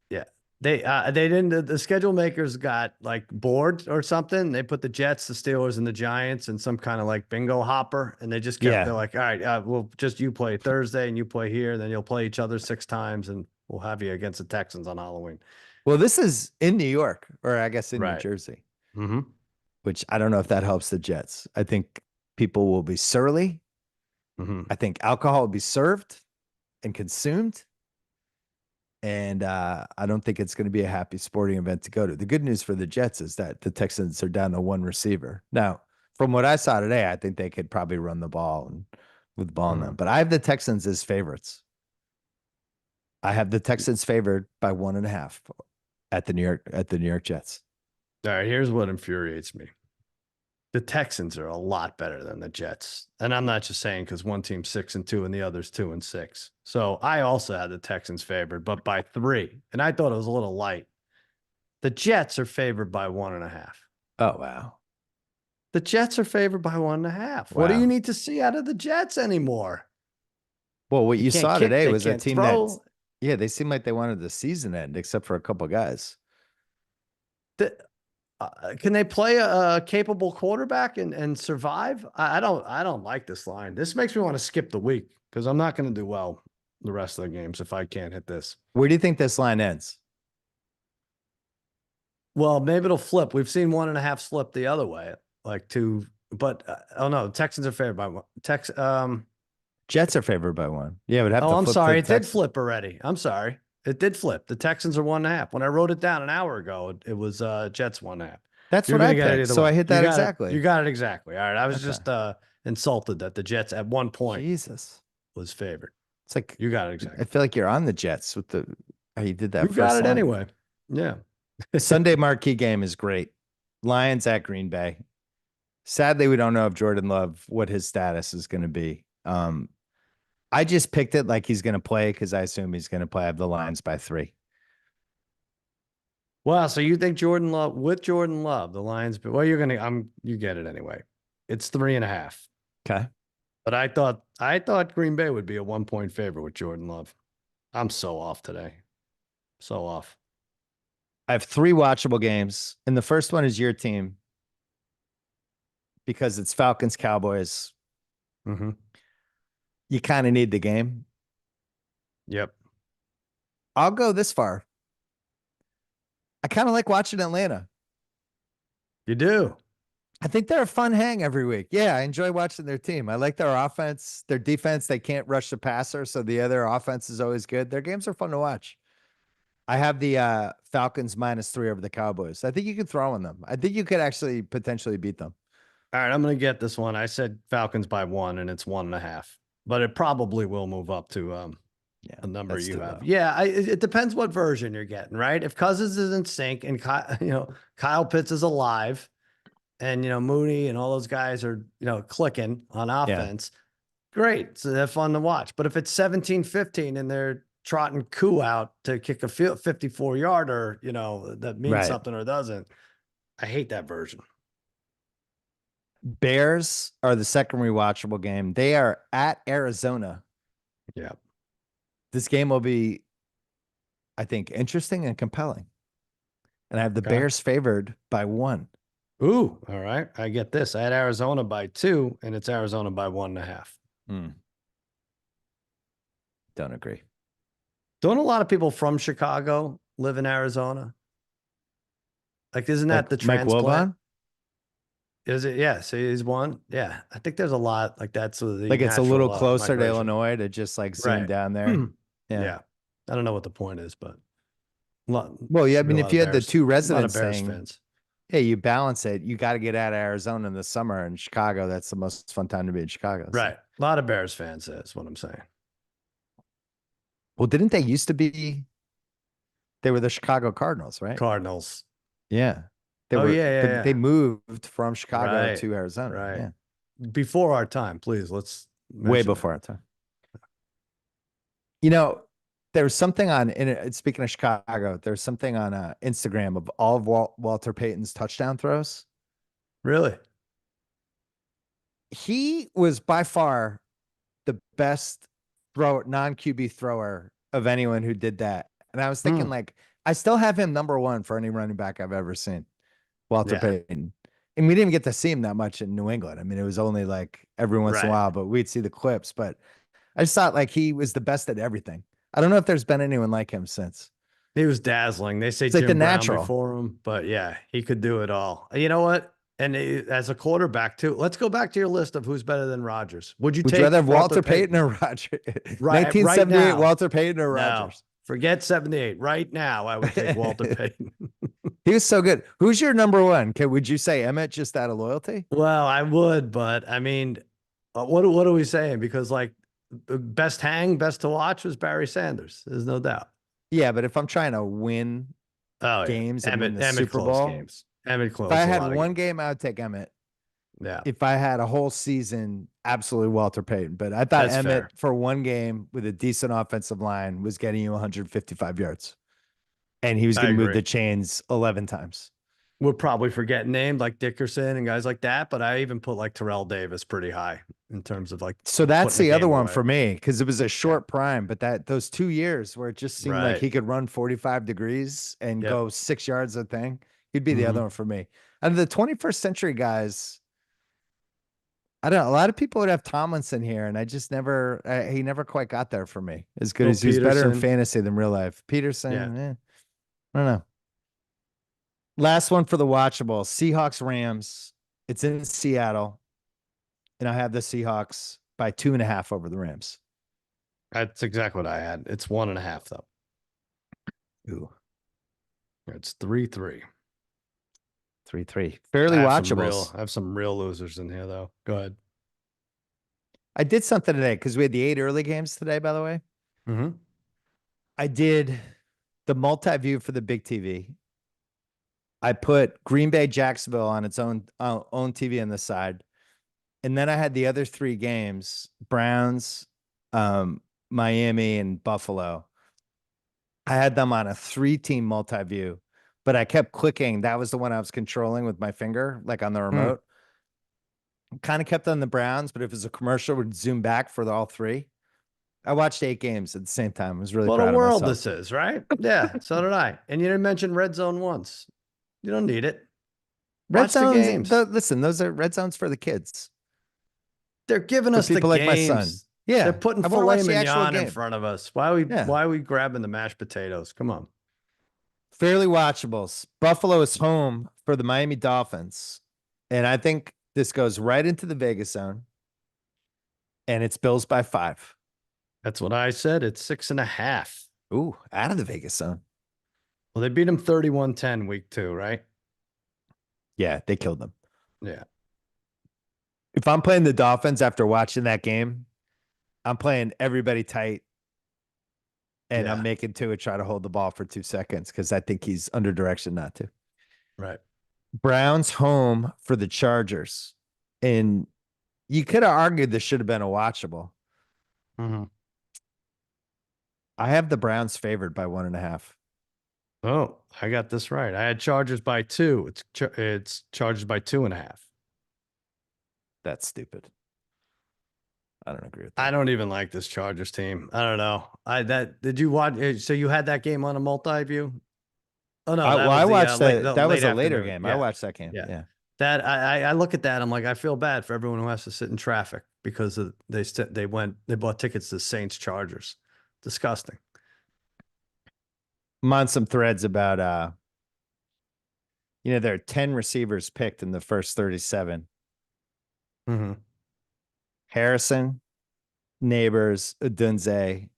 Yeah. They didn't, the schedule makers got like bored or something. They put the Jets, the Steelers, and the Giants in some kind of like bingo hopper. And they just kept, they're like, all right, we'll just, you play Thursday and you play here. And then you'll play each other 6 times and we'll have you against the Texans on Halloween. Well, this is in New York, or I guess in New Jersey, which I don't know if that helps the Jets. I think people will be surly. I think alcohol will be served and consumed. And I don't think it's going to be a happy sporting event to go to. The good news for the Jets is that the Texans are down to 1 receiver. Now, from what I saw today, I think they could probably run the ball and with the ball in them. But I have the Texans as favorites. I have the Texans favored by 1.5 at the New York Jets. All right, here's what infuriates me. The Texans are a lot better than the Jets. And I'm not just saying because one team's 6-2 and the other's 2-6. So I also had the Texans favored, but by 3. And I thought it was a little light. The Jets are favored by 1.5. Oh, wow. The Jets are favored by 1.5. Wow. What do you need to see out of the Jets anymore? Well, what you saw today was a team that, they seemed like they wanted the season end, except for a couple guys. Can they play a capable quarterback and survive? I don't like this line. This makes me want to skip the week because I'm not going to do well the rest of the games if I can't hit this. Where do you think this line ends? Well, maybe it'll flip. We've seen 1.5 slip the other way, like 2. But oh no, Texans are favored by 1. Jets are favored by 1. Yeah, it would have to. Oh, I'm sorry, it did flip already. I'm sorry. It did flip. The Texans are 1.5. When I wrote it down an hour ago, it was Jets 1.5. That's what I picked. So I hit that exactly. You got it exactly. All right. I was just insulted that the Jets at one point was favored. It's like you got it exactly. I feel like you're on the Jets with the how you did that. You got it anyway. Yeah. Sunday marquee game is great. Lions at Green Bay. Sadly, we don't know if Jordan Love what his status is going to be. I just picked it like he's going to play because I assume he's going to play. I have the Lions by 3. Wow. So you think Jordan Love the Lions, but well, you get it anyway. It's 3.5. Okay. But I thought Green Bay would be a 1-point favorite with Jordan Love. I'm so off today. So off. I have 3 watchable games. And the first one is your team because it's Falcons, Cowboys. You kind of need the game. Yep. I'll go this far. I kind of like watching Atlanta. You do? I think they're a fun hang every week. Yeah, I enjoy watching their team. I like their offense. Their defense, they can't rush the passer, so the other offense is always good. Their games are fun to watch. I have the Falcons -3 over the Cowboys. I think you could throw on them. I think you could actually potentially beat them. All right, I'm going to get this one. I said Falcons by 1, and it's 1.5. But it probably will move up to a number you have. Yeah, it depends what version you're getting, right? If Cousins is in sync and Kyle Pitts is alive, and, Mooney and all those guys are, clicking on offense, great. So they're fun to watch. But if it's 17-15 and they're trotting Koo out to kick a 54-yarder, that means something or doesn't, I hate that version. Bears are the second rewatchable game. They are at Arizona. Yeah. This game will be, I think, interesting and compelling. And I have the Bears favored by 1. Ooh, all right. I get this. I had Arizona by 2, and it's Arizona by 1.5. Don't agree. Don't a lot of people from Chicago live in Arizona? Like, isn't that the transplant? Is it? Yeah. So he's one. Yeah. I think there's a lot like that's like it's a little closer to Illinois to just like zoom down there. Yeah. I don't know what the point is, but well, yeah. I mean, if you had the two residents thing, fans. Yeah, you balance it. You got to get out of Arizona in the summer. In Chicago, that's the most fun time to be in Chicago. So. Right. A lot of Bears fans, that's what I'm saying. Well, didn't they used to be? They were the Chicago Cardinals, right? Cardinals. Yeah. They moved from Chicago to Arizona. Right. Yeah. Before our time, please. Let's way before our time. There was something on, speaking of Chicago, there's something on Instagram of all of Walter Payton's touchdown throws. Really? He was by far the best non-QB thrower of anyone who did that. And I was thinking, I still have him number 1 for any running back I've ever seen, Walter Payton. And we didn't get to see him that much in New England. I mean, it was only like every once in a while, but we'd see the clips. But I just thought like he was the best at everything. I don't know if there's been anyone like him since. He was dazzling. They say it's like Jim the Brown natural before him, but yeah, he could do it all. You know what? And as a quarterback too, let's go back to your list of who's better than Rodgers. Would you rather have Walter Payton or Rodgers? 1978 Walter Payton or Rodgers? Forget 78. Right now, I would take Walter Payton. He was so good. Who's your number 1? Would you say Emmett just out of loyalty? Well, I would, but I mean, what are we saying? Because like best to watch was Barry Sanders. There's no doubt. Yeah, but if I'm trying to win games and win the Super Bowl games. Emmett close. If I had one game, I would take Emmett. Yeah. If I had a whole season, absolutely Walter Payton. But I thought Emmett for one game with a decent offensive line was getting you 155 yards. And he was going to move the chains 11 times. We're probably forgetting names like Dickerson and guys like that, but I even put like Terrell Davis pretty high in terms of like. So that's the other one for me because it was a short prime, but those 2 years where it just seemed like he could run 45 degrees and go 6 yards a thing, he'd be the other one for me. And the 21st century guys, I don't know. A lot of people would have Tomlinson here, and I just never, he never quite got there for me. As good as he's better in fantasy than real life. Peterson, I don't know. Last one for the watchable, Seahawks Rams. It's in Seattle, and I have the Seahawks by 2.5 over the Rams. That's exactly what I had. It's 1.5 though. Ooh, it's 3-3. 3-3. Fairly watchable. I have some real losers in here though. Go ahead. I did something today because we had the 8 early games today, by the way. Mm-hmm. I did the multi-view for the big TV. I put Green Bay, Jacksonville on its own TV on the side. And then I had the other 3 games, Browns, Miami, and Buffalo. I had them on a 3-team multi-view, but I kept clicking. That was the one I was controlling with my finger, like on the remote. Kind of kept on the Browns, but if it was a commercial, would zoom back for all 3. I watched 8 games at the same time. I was really proud of myself. What a world this is, right? Yeah, so did I. And you didn't mention Red Zone once. You don't need it. Red Zones, listen, those are Red Zones for the kids. They're giving us people the like games. my son. Yeah, they're putting filet mignon in front of us. Why are we grabbing the mashed potatoes? Come on. Fairly watchables. Buffalo is home for the Miami Dolphins, and I think this goes right into the Vegas zone. And it's Bills by 5. That's what I said. It's 6.5. Ooh, out of the Vegas zone. Well, they beat them 31-10 week 2, right? Yeah, they killed them. Yeah. If I'm playing the Dolphins after watching that game, I'm playing everybody tight. And I'm making Tua try to hold the ball for 2 seconds because I think he's under direction not to. Right. Browns home for the Chargers. And you could have argued this should have been a watchable. Mm-hmm. I have the Browns favored by 1.5. Oh, I got this right. I had Chargers by 2. It's Chargers by 2.5. That's stupid. I don't agree with that. I don't even like this Chargers team. I don't know. Did you watch? So you had that game on a multi-view? Oh no, I watched that. That was a late later afternoon. game. Yeah. I watched that game. Yeah. Yeah. That I look at that. I'm like, I feel bad for everyone who has to sit in traffic because they bought tickets to Saints Chargers. Disgusting. I'm on some threads about there are 10 receivers picked in the first 37. Mm-hmm. Harrison, Neighbors, Odunze.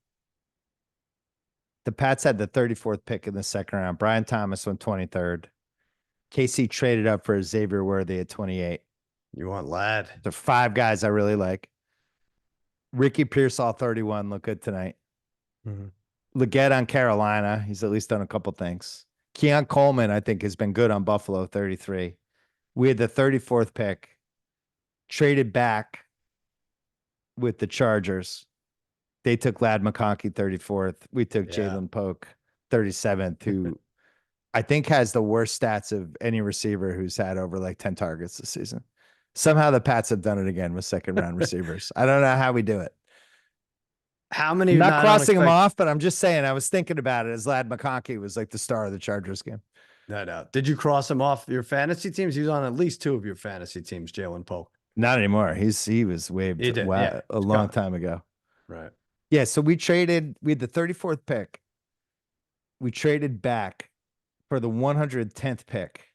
The Pats had the 34th pick in the second round. Brian Thomas went 23rd. KC traded up for Xavier Worthy at 28. You want Ladd? The 5 guys I really like. Ricky Pearsall, 31, look good tonight. Mm-hmm. Leggett on Carolina. He's at least done a couple things. Keon Coleman, I think, has been good on Buffalo, 33. We had the 34th pick. Traded back with the Chargers. They took Ladd McConkey, 34th. We took Jalen Polk, 37th, who I think has the worst stats of any receiver who's had over like 10 targets this season. Somehow the Pats have done it again with second round receivers. I don't know how we do it. How many? I'm not crossing him off, but I'm just saying I was thinking about it as Ladd McConkey was like the star of the Chargers game. No doubt. Did you cross him off your fantasy teams? He was on at least 2 of your fantasy teams, Jalen Polk. Not anymore. He was waived a long time ago. Right. Yeah. So we had the 34th pick. We traded back for the 110th pick.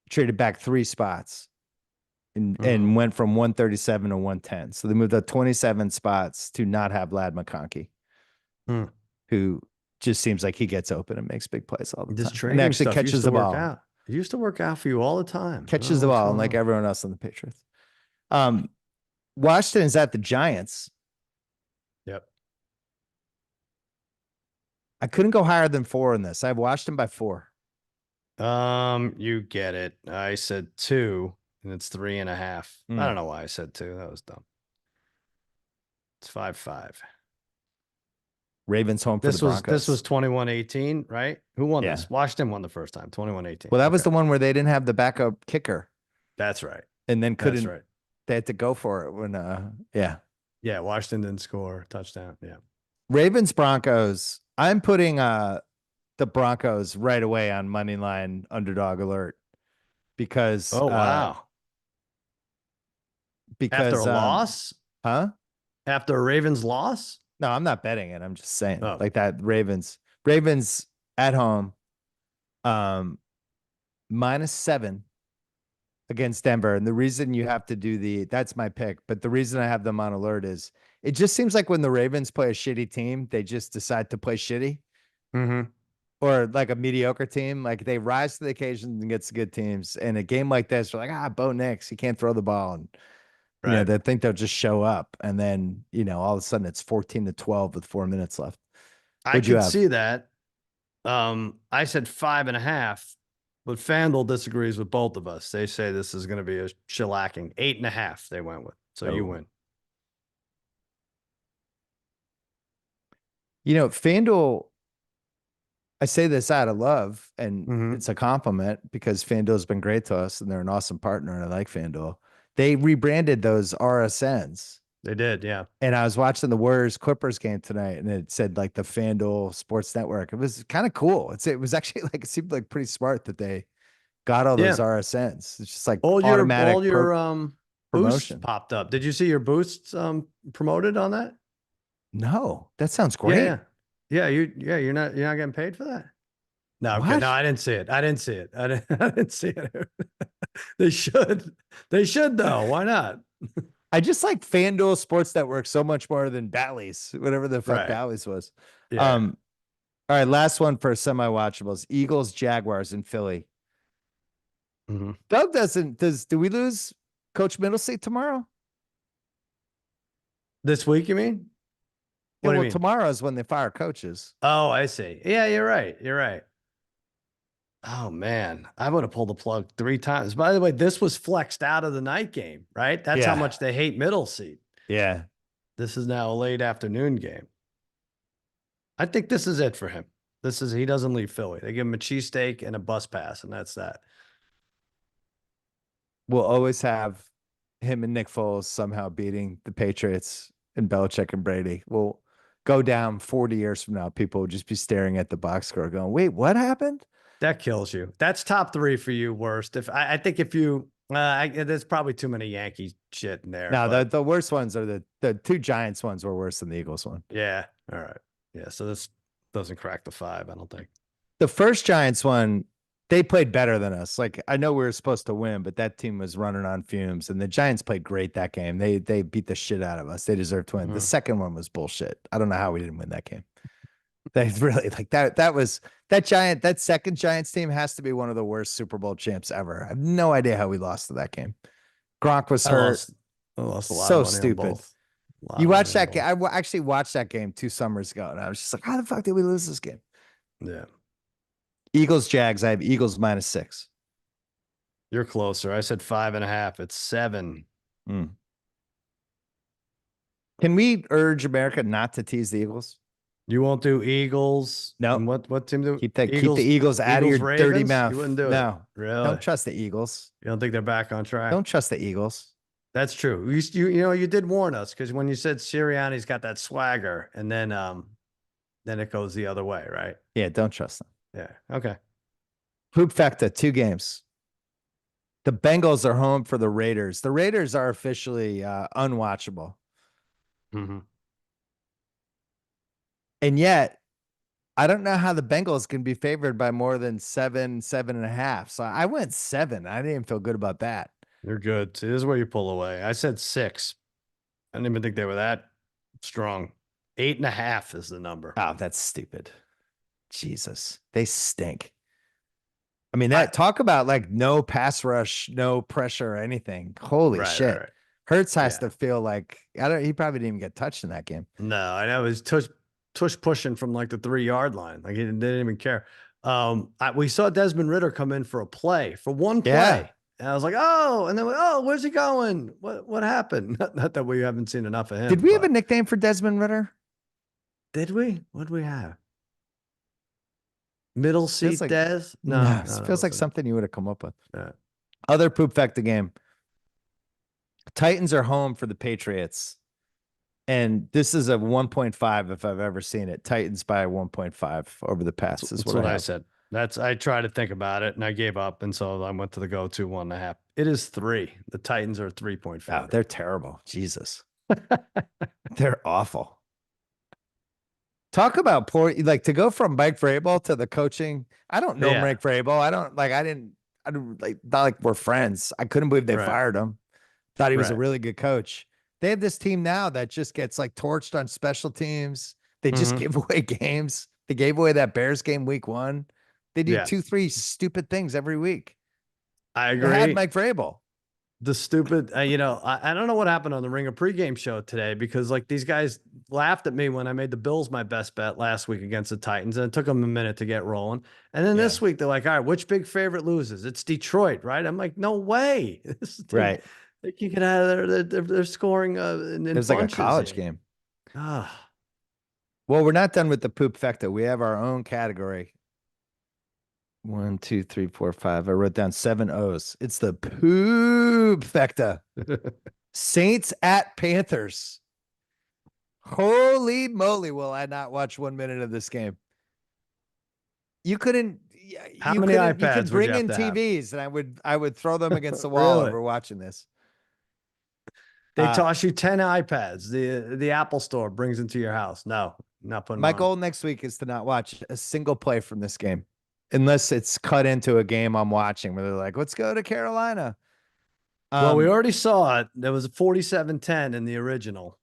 Traded back 3 spots and went from 137 to 110. So they moved up 27 spots to not have Ladd McConkey, who just seems like he gets open and makes big plays all the time. And actually catches the ball. It used to work out for you all the time. Catches the ball, like everyone else on the Patriots. Washington's at the Giants. Yep. I couldn't go higher than 4 in this. I have Washington by 4. You get it. I said 2, and it's 3.5. I don't know why I said 2. That was dumb. It's 5-5. Ravens home for the Broncos. This was 21-18, right? Who won this? Washington won the first time, 21-18. Well, that was the one where they didn't have the backup kicker. That's right. And then couldn't. That's right. They had to go for it when, Yeah, Washington didn't score a touchdown. Yeah. Ravens Broncos. I'm putting the Broncos right away on money line underdog alert because wow. Because after a loss? Huh? After a Ravens loss? No, I'm not betting it. I'm just saying like that Ravens at home -7 against Denver. And the reason you have to do that's my pick, but the reason I have them on alert is it just seems like when the Ravens play a shitty team, they just decide to play shitty. Or like a mediocre team, like they rise to the occasion and gets good teams. And a game like this, we're like, Bo Nix, he can't throw the ball. And they think they'll just show up. And then, all of a sudden it's 14-12 with 4 minutes left. I could see that. I said 5.5, but FanDuel disagrees with both of us. They say this is going to be a shellacking. 8.5 they went with. So you win. FanDuel, I say this out of love, and it's a compliment because FanDuel's been great to us and they're an awesome partner, and I like FanDuel. They rebranded those RSNs. They did, yeah. And I was watching the Warriors Clippers game tonight, and it said like the FanDuel Sports Network. It was kind of cool. It was actually like it seemed like pretty smart that they got all those RSNs. It's just like automatic all your promotion boosts popped up. Did you see your boosts promoted on that? No, that sounds great. Yeah, you're not getting paid for that. No, okay. No, I didn't see it. I didn't see it. They should though. Why not? I just like FanDuel Sports Network so much more than Bally's, whatever the fuck Bally's was. Yeah. All right, last one for semi-watchables. Eagles, Jaguars in Philly. Doug do we lose Coach Middleseat tomorrow? This week, you mean? Well, tomorrow is when they fire coaches. Oh, I see. Yeah, you're right. Oh man, I would have pulled the plug 3 times. By the way, this was flexed out of the night game, right? That's how much they hate middle seat. Yeah. This is now a late afternoon game. I think this is it for him. He doesn't leave Philly. They give him a cheesesteak and a bus pass, and that's that. We'll always have him and Nick Foles somehow beating the Patriots and Belichick and Brady. We'll go down 40 years from now. People will just be staring at the box score going, wait, what happened? That kills you. That's top 3 for you. Worst. If I think if you, there's probably too many Yankee shit in there. No, the worst ones are the 2 Giants ones were worse than the Eagles one. Yeah. All right. Yeah. So this doesn't crack the 5, I don't think. The first Giants one, they played better than us. Like, I know we were supposed to win, but that team was running on fumes, and the Giants played great that game. They beat the shit out of us. They deserved to win. The second one was bullshit. I don't know how we didn't win that game. They really like that. That second Giants team has to be one of the worst Super Bowl champs ever. I have no idea how we lost to that game. Gronk was hurt. I lost a lot so of money stupid. You watched that game. I actually watched that game 2 summers ago, and I was just like, how the fuck did we lose this game? Yeah. Eagles, Jags. I have Eagles -6. You're closer. I said 5.5. It's 7. Can we urge America not to tease the Eagles? You won't do Eagles? No. And what team do? Keep the Eagles out of your dirty mouth. You wouldn't do no. it. Really? Don't trust the Eagles. You don't think they're back on track? Don't trust the Eagles. That's true. You did warn us, because when you said Sirianni's got that swagger, and then it goes the other way, right? Yeah, don't trust them. Yeah. Okay. Hoop Facta, 2 games. The Bengals are home for the Raiders. The Raiders are officially unwatchable. Mm-hmm. And yet, I don't know how the Bengals can be favored by more than 7.5. So I went 7. I didn't even feel good about that. You're good. See, this is where you pull away. I said 6. I didn't even think they were that strong. 8.5 is the number. Oh, that's stupid. Jesus, they stink. I mean, talk about like no pass rush, no pressure or anything. Holy shit. Right. Hurts has to feel like he probably didn't even get touched in that game. No, I know. It was tush pushing from like the 3-yard line. Like they didn't even care. We saw Desmond Ridder come in for one play. Yeah. And I was like, oh, and then where's he going? What happened? Not that we haven't seen enough of him. Did we have a nickname for Desmond Ridder? Did we? What did we have? Middle seat like, Des? No, feels like something you would have come up with. Yeah. Other poop facta game. Titans are home for the Patriots. And this is a 1.5 if I've ever seen it. Titans by 1.5 over the past. That's what I said. I tried to think about it and I gave up. And so I went to the go-to 1.5. It is 3. The Titans are 3.5. Oh, they're terrible. Jesus. They're awful. Talk about poor, like to go from Mike Vrabel to the coaching. I don't know Mike Vrabel. I don't like, not like we're friends. I couldn't believe they fired him. Thought he was a really good coach. They have this team now that just gets like torched on special teams. They just give away games. They gave away that Bears game week 1. They do 2-3 stupid things every week. I agree. They had Mike Vrabel. The stupid, I don't know what happened on the Ringer pregame show today, because like these guys laughed at me when I made the Bills my best bet last week against the Titans, and it took them a minute to get rolling. And then this week they're like, all right, which big favorite loses? It's Detroit, right? I'm like, no way. Right. They can get out of there. They're scoring in It was like a college game. Well, we're not done with the poop facta. We have our own category. 1, 2, 3, 4, 5. I wrote down 7 O's. It's the poop facta. Saints at Panthers. Holy moly, will I not watch 1 minute of this game? You couldn't. How many iPads? You could bring in TVs, and I would throw them against the wall Really? if we're watching this. They toss you 10 iPads. The Apple Store brings them to your house. No, not putting. My goal next week is to not watch a single play from this game, unless it's cut into a game I'm watching where they're like, let's go to Carolina. Well, we already saw it. There was a 47-10 in the original.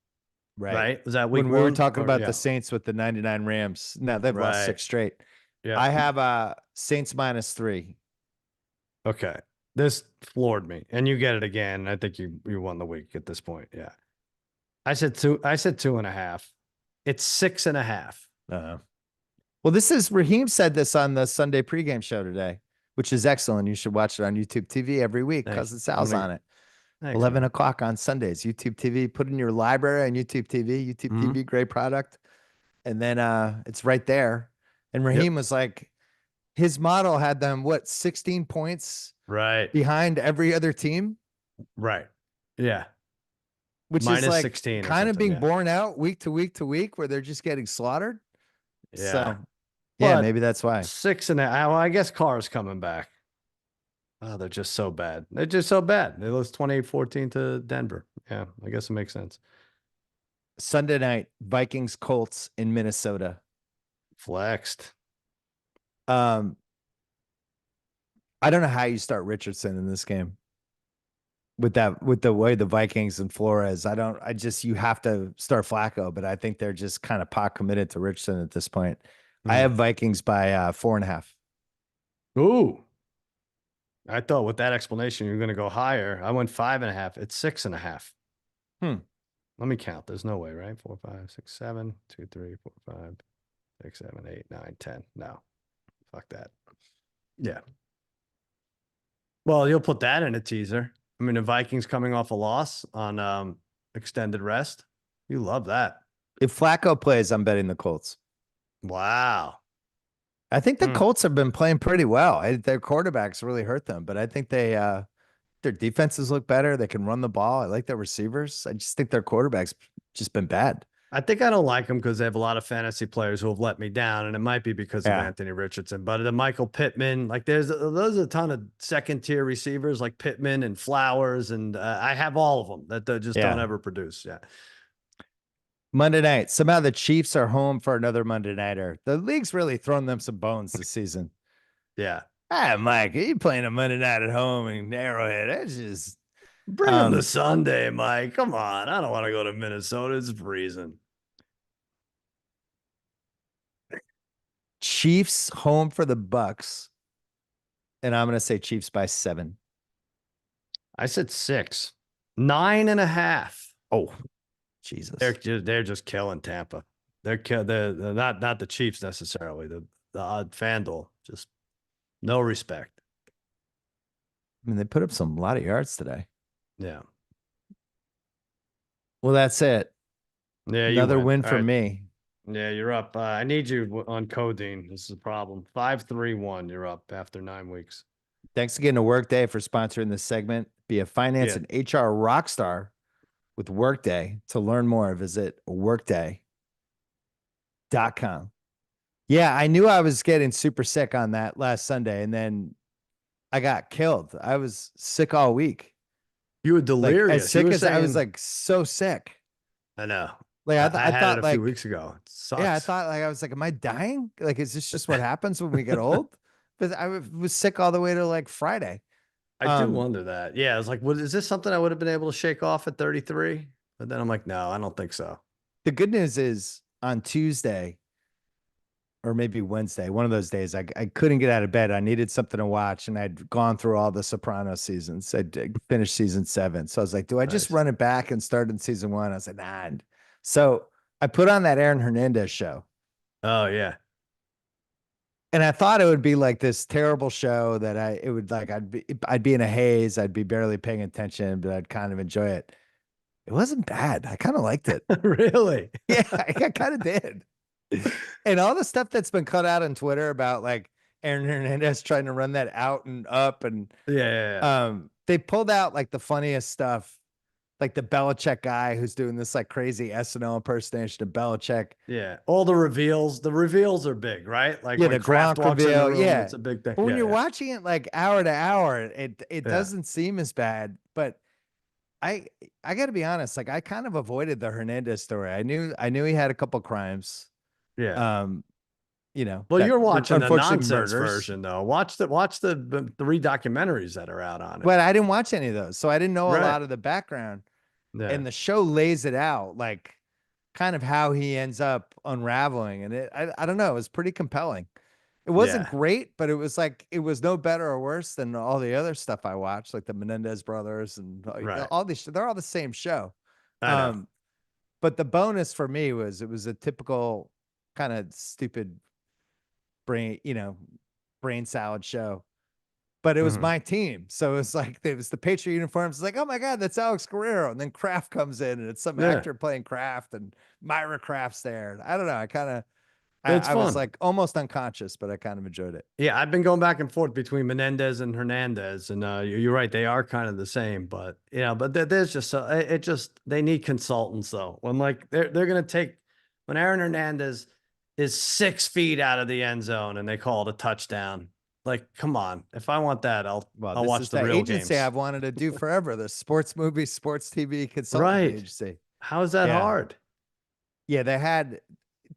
Right? Was that week when we were talking about the Saints with the 99 Rams? No, they've lost 6 straight. Yeah. I have Saints -3. Okay. This floored me. And you get it again. I think you won the week at this point. Yeah. I said 2.5. It's 6.5. Well, this is Raheem said this on the Sunday pregame show today. which is excellent. You should watch it on YouTube TV every week. Thanks. Cousin Sal's on it. Thanks, 11 man. o'clock on Sundays. YouTube TV. Put in your library on YouTube TV. YouTube TV, great product. And then it's right there. And Raheem was like, his model had them, 16 points behind every other team? Right. Yeah. Which Minus is like 16 kind of being borne out week to week to week where they're just getting slaughtered. Yeah. So, yeah, maybe that's why. 6.5. Well, I guess Carr's coming back. Oh, they're just so bad. They're just so bad. They lost 28-14 to Denver. Yeah, I guess it makes sense. Sunday night, Vikings Colts in Minnesota. Flexed. I don't know how you start Richardson in this game. With the way the Vikings and Flores, you have to start Flacco, but I think they're just kind of pot committed to Richardson at this point. I have Vikings by 4.5. Ooh. I thought with that explanation, you're going to go higher. I went 5.5. It's 6.5. Let me count. There's no way, right? 4, 5, 6, 7, 2, 3, 4, 5, 6, 7, 8, 9, 10. No. Fuck that. Yeah. Well, you'll put that in a teaser. I mean, the Vikings coming off a loss on extended rest. You love that. If Flacco plays, I'm betting the Colts. Wow. I think the Colts have been playing pretty well. Their quarterbacks really hurt them, but I think their defenses look better. They can run the ball. I like their receivers. I just think their quarterback's just been bad. I think I don't like them because they have a lot of fantasy players who have let me down, and it might be because of Anthony Richardson. But the Michael Pittman, like there's a ton of second-tier receivers like Pittman and Flowers, and I have all of them that just don't ever produce. Yeah. Monday night. Somehow the Chiefs are home for another Monday nighter. The league's really thrown them some bones this season. Yeah. Mike, are you playing a Monday night at home in Arrowhead? That's just bring them to Sunday, Mike. Come on. I don't want to go to Minnesota. It's freezing. Chiefs home for the Bucks. And I'm going to say Chiefs by 7. I said 6. 9.5. Oh, Jesus. They're just killing Tampa. They're not the Chiefs necessarily. The odd FanDuel, just no respect. I mean, they put up a lot of yards today. Yeah. Well, that's it. Yeah. Another win for me. Yeah, you're up. I need you on codeine. This is a problem. 5-3-1. You're up after 9 weeks. Thanks again to Workday for sponsoring this segment. Be a finance and HR rock star with Workday. To learn more, visit workday.com. Yeah, I knew I was getting super sick on that last Sunday, and then I got killed. I was sick all week. You were delirious. As sick as I was, like so sick. I know. Like I thought it a few weeks ago. It sucks. Yeah, I thought I was like, am I dying? Like, is this just what happens when we get old? But I was sick all the way to like Friday. I do wonder that. Yeah, I was like, is this something I would have been able to shake off at 33? But then I'm like, no, I don't think so. The good news is on Tuesday or maybe Wednesday, one of those days, I couldn't get out of bed. I needed something to watch, and I'd gone through all the Sopranos seasons. I'd finished season 7. So I was like, do I just run it back and start in season 1? I was like, nah. So I put on that Aaron Hernandez show. Oh, yeah. And I thought it would be like this terrible show that I'd be in a haze. I'd be barely paying attention, but I'd kind of enjoy it. It wasn't bad. I kind of liked it. Really? Yeah, I kind of did. And all the stuff that's been cut out on Twitter about like Aaron Hernandez trying to run that out and up. And they pulled out like the funniest stuff. Like the Belichick guy who's doing this like crazy SNL impersonation of Belichick. Yeah. All the reveals. The reveals are big, right? Like the Gronk reveal. Room, it's a big thing. But when you're watching it like hour to hour, it doesn't seem as bad. But I got to be honest, like I kind of avoided the Hernandez story. I knew he had a couple crimes. Yeah. Well, you're watching the nonsense version though. Watch the 3 documentaries that are out on it. But I didn't watch any of those, so I didn't know a lot of the background. Yeah. And the show lays it out, like kind of how he ends up unraveling. And I don't know, it was pretty compelling. It wasn't great, but it was like, it was no better or worse than all the other stuff I watched, like the Menendez brothers and all these, they're all the same show. But the bonus for me was, it was a typical kind of stupid brain salad show. but it was my team. So it was like, it was the Patriot uniforms. It's like, oh my God, that's Alex Guerrero. And then Kraft comes in and it's some actor playing Kraft and Myra Kraft's there. And I don't know. I was fun. like almost unconscious, but I kind of enjoyed it. Yeah, I've been going back and forth between Menendez and Hernandez, and you're right, they are kind of the same. But but there's just they need consultants though. When like they're gonna take when Aaron Hernandez is 6 feet out of the end zone and they call it a touchdown. Like, come on! If I want that, I'll watch the real agency games. I've wanted to do forever. The sports movie, sports TV consultant agency. How is that hard? Yeah,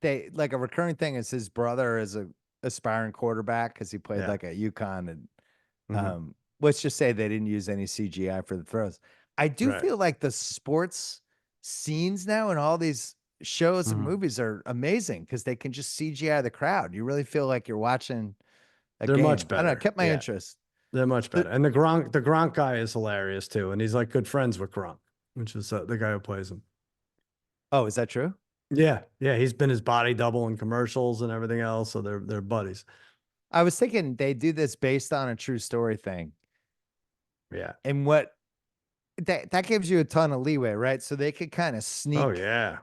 they like a recurring thing is his brother is a aspiring quarterback because he played like at UConn, and let's just say they didn't use any CGI for the throws. I do feel like the sports scenes now and all these shows and movies are amazing because they can just CGI the crowd. You really feel like you're watching a game. Much better. I don't know, kept my interest. They're much better. And the Gronk guy is hilarious too. And he's like good friends with Gronk, which is the guy who plays him. Oh, is that true? Yeah. Yeah. He's been his body double in commercials and everything else. So they're buddies. I was thinking they do this based on a true story thing. Yeah. And what that gives you a ton of leeway, right? So they could kind of sneak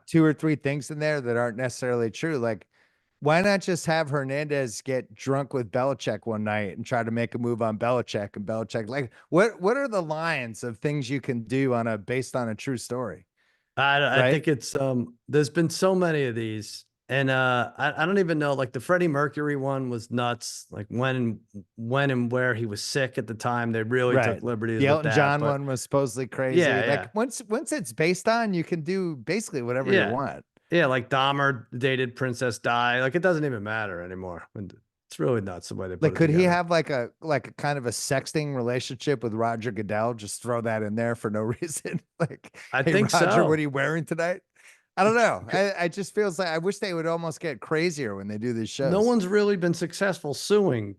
2 or 3 things in there that aren't necessarily true. Like, why not just have Hernandez get drunk with Belichick one night and try to make a move on Belichick, and Belichick, like, what are the lines of things you can do based on a true story? I think it's there's been so many of these, and I don't even know, like the Freddie Mercury one was nuts. Like when and where he was sick at the time, they really took liberties. The Elton John one was supposedly crazy. Yeah, like once it's based on, you can do basically whatever you want. Yeah, like Dahmer dated Princess Di. Like it doesn't even matter anymore. It's really nuts the way they put like. It could together. he have like a kind of a sexting relationship with Roger Goodell? Just throw that in there for no reason. Like, I think Roger, so. what are you wearing tonight? I don't know. I just feels like I wish they would almost get crazier when they do these shows. No one's really been successful suing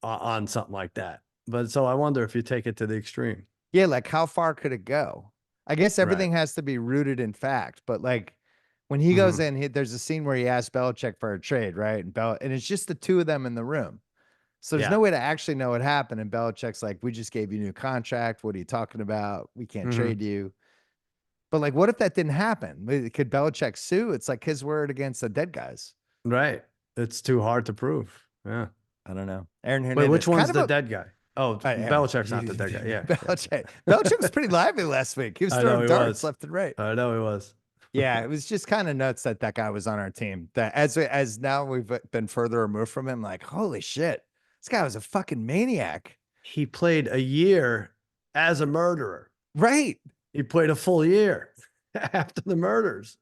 on something like that. But so I wonder if you take it to the extreme. Yeah, like how far could it go? I guess everything has to be rooted in fact, but like when he goes in, there's a scene where he asks Belichick for a trade, right? And it's just the two of them in the room. So there's no way to actually know what happened. And Belichick's like, we just gave you a new contract. What are you talking about? We can't trade you. But like, what if that didn't happen? Could Belichick sue? It's like his word against the dead guys. Right. It's too hard to prove. Yeah. I don't know. Aaron Hernandez. Wait, which one's the dead guy? Oh, Belichick's not the dead guy. Yeah. Belichick was pretty lively last week. He was throwing darts left and right. I know he was. Yeah, it was just kind of nuts that guy was on our team. That as now we've been further removed from him, like, holy shit, this guy was a fucking maniac. He played a year as a murderer. Right. He played a full year after the murders.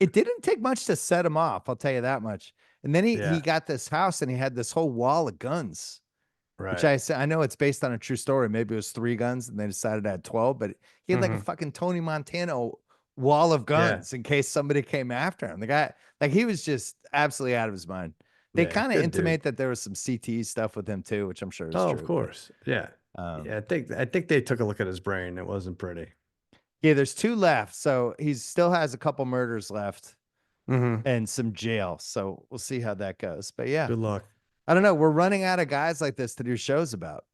It didn't take much to set him off, I'll tell you that much. And then he got this house and he had this whole wall of guns. Right. Which I know it's based on a true story. Maybe it was 3 guns and they decided to add 12, but he had like a fucking Tony Montana wall of guns in case somebody came after him. The guy, like, he was just absolutely out of his mind. They kind of intimate that there was some CTE stuff with him too, which I'm sure is true. Of course. Yeah. I think they took a look at his brain. It wasn't pretty. Yeah, there's 2 left. So he still has a couple murders left and some jail. So we'll see how that goes. But yeah. Good luck. I don't know. We're running out of guys like this to do shows about.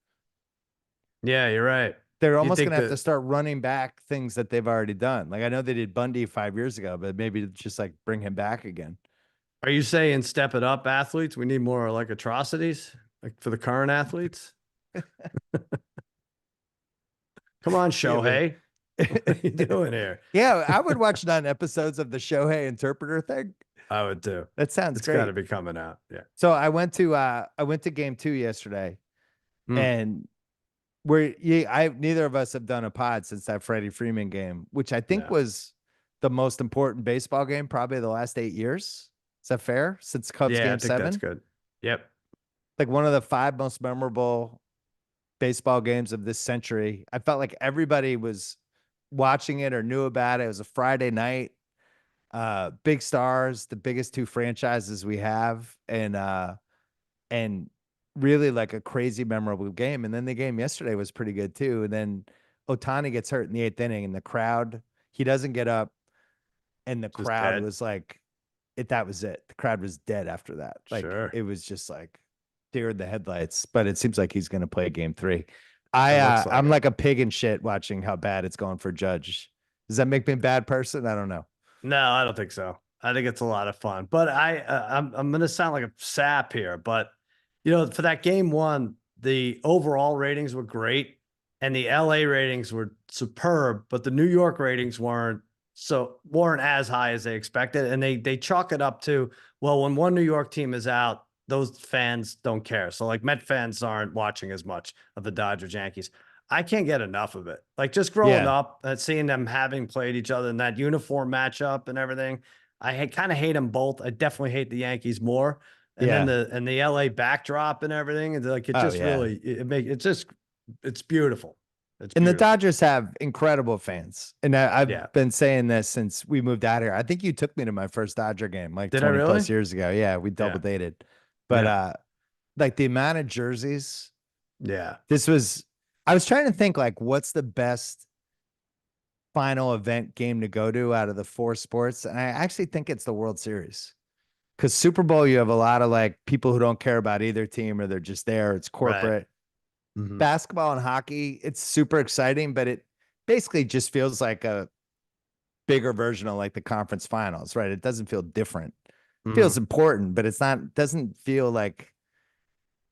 Yeah, you're right. They're almost going to have to start running back things that they've already done. Like, I know they did Bundy 5 years ago, but maybe just like bring him back again. Are you saying step it up athletes? We need more like atrocities like for the current athletes? Come on, Shohei. What are you doing here? Yeah, I would watch 9 episodes of the Shohei interpreter thing. I would too. That sounds great. It's got to be coming out. Yeah. So I went to game 2 yesterday, and neither of us have done a pod since that Freddie Freeman game, which I think was the most important baseball game probably the last 8 years. Is that fair? Since Cubs game 7? That's good. Yep. Like one of the 5 most memorable baseball games of this century. I felt like everybody was watching it or knew about it. It was a Friday night. Big stars, the biggest 2 franchises we have, and really like a crazy memorable game. And then the game yesterday was pretty good too. And then Ohtani gets hurt in the 8th inning, and the crowd, he doesn't get up, and the crowd was like, that was it. The crowd was dead after that. Like it was just like deer in the headlights, but it seems like he's going to play game 3. I'm like a pig in shit watching how bad it's going for Judge. Does that make me a bad person? I don't know. No, I don't think so. I think it's a lot of fun. But I'm going to sound like a sap here, but for that game 1, the overall ratings were great and the LA ratings were superb, but the New York ratings weren't as high as they expected. And they chalk it up to, well, when one New York team is out, those fans don't care. So like Met fans aren't watching as much of the Dodgers Yankees. I can't get enough of it. Like just growing up and seeing them having played each other in that uniform matchup and everything. I kind of hate them both. I definitely hate the Yankees more. And then the LA backdrop and everything. And like, it's beautiful. And the Dodgers have incredible fans. And I've been saying this since we moved out here. I think you took me to my first Dodger game like 20 plus years ago. Yeah, we double dated. But like the amount of jerseys. Yeah. I was trying to think like what's the best final event game to go to out of the 4 sports. And I actually think it's the World Series. Because Super Bowl, you have a lot of like people who don't care about either team or they're just there. It's corporate. Right. Mm-hmm. Basketball and hockey, it's super exciting, but it basically just feels like a bigger version of like the conference finals, right? It doesn't feel different. It feels important, but doesn't feel like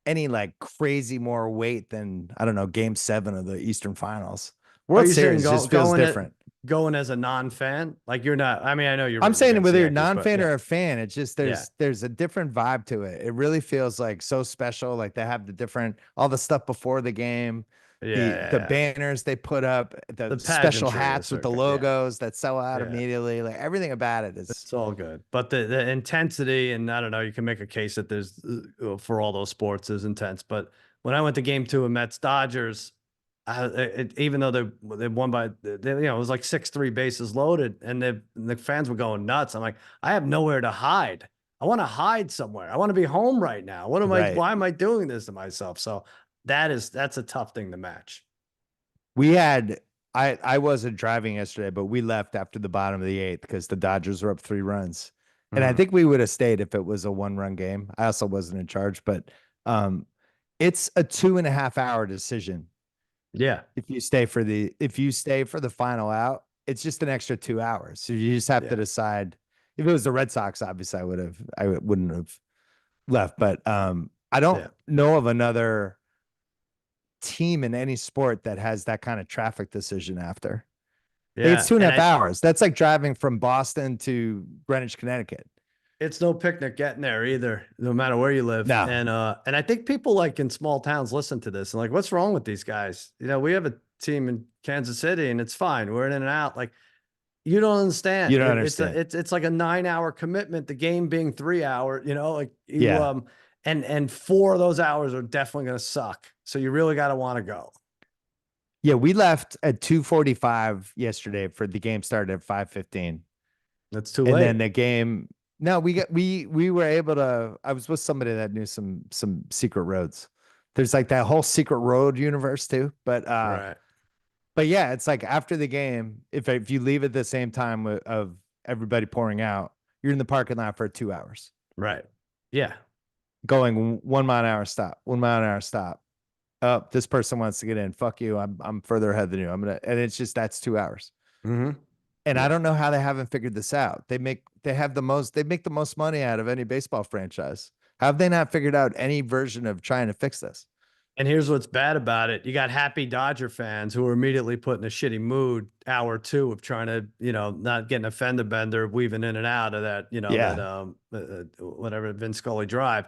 any like crazy more weight than, I don't know, game 7 of the Eastern Finals. World Series just feels different. Going as a non-fan, like you're not. I mean, I know you're. I'm saying whether you're non-fan or a fan, it's just there's a different vibe to it. It really feels like so special. Like they have all the stuff before the game, the banners they put up, the special hats with the logos that sell out immediately. Like everything about it's all good. But the intensity, and I don't know, you can make a case that there's for all those sports is intense. But when I went to game 2 of Mets Dodgers. Even though they won by, it was like 6-3 bases loaded, and the fans were going nuts. I'm like, I have nowhere to hide. I want to hide somewhere. I want to be home right now. Why am I doing this to myself? So that's a tough thing to match. I wasn't driving yesterday, but we left after the bottom of the 8th because the Dodgers were up 3 runs. And I think we would have stayed if it was a 1-run game. I also wasn't in charge, but it's a 2.5-hour decision. Yeah. If you stay for the final out, it's just an extra 2 hours. So you just have to decide. If it was the Red Sox, obviously I wouldn't have left, but I don't know of another team in any sport that has that kind of traffic decision after. Yeah. It's 2.5 hours. That's like driving from Boston to Greenwich, Connecticut. It's no picnic getting there either, no matter where you live. No. And I think people like in small towns listen to this and like, what's wrong with these guys? We have a team in Kansas City and it's fine. We're in and out. Like, you don't understand. You don't understand. It's like a 9-hour commitment. The game being 3 hours. And 4 of those hours are definitely going to suck. So you really got to want to go. Yeah, we left at 2:45 yesterday for the game started at 5:15. That's too late. And then the game. No, we were able to. I was with somebody that knew some secret roads. There's like that whole secret road universe too. But but yeah, it's like after the game, if you leave at the same time of everybody pouring out, you're in the parking lot for 2 hours. Right. Yeah. Going 1 mile an hour stop, 1 mile an hour stop. Oh, this person wants to get in. Fuck you. I'm further ahead than you. And it's just that's 2 hours. Mm-hmm. And I don't know how they haven't figured this out. They make the most money out of any baseball franchise. How have they not figured out any version of trying to fix this? And here's what's bad about it. You got happy Dodger fans who are immediately put in a shitty mood hour 2 of trying to, not getting a fender bender, weaving in and out of that, that, whatever, Vince Scully drive.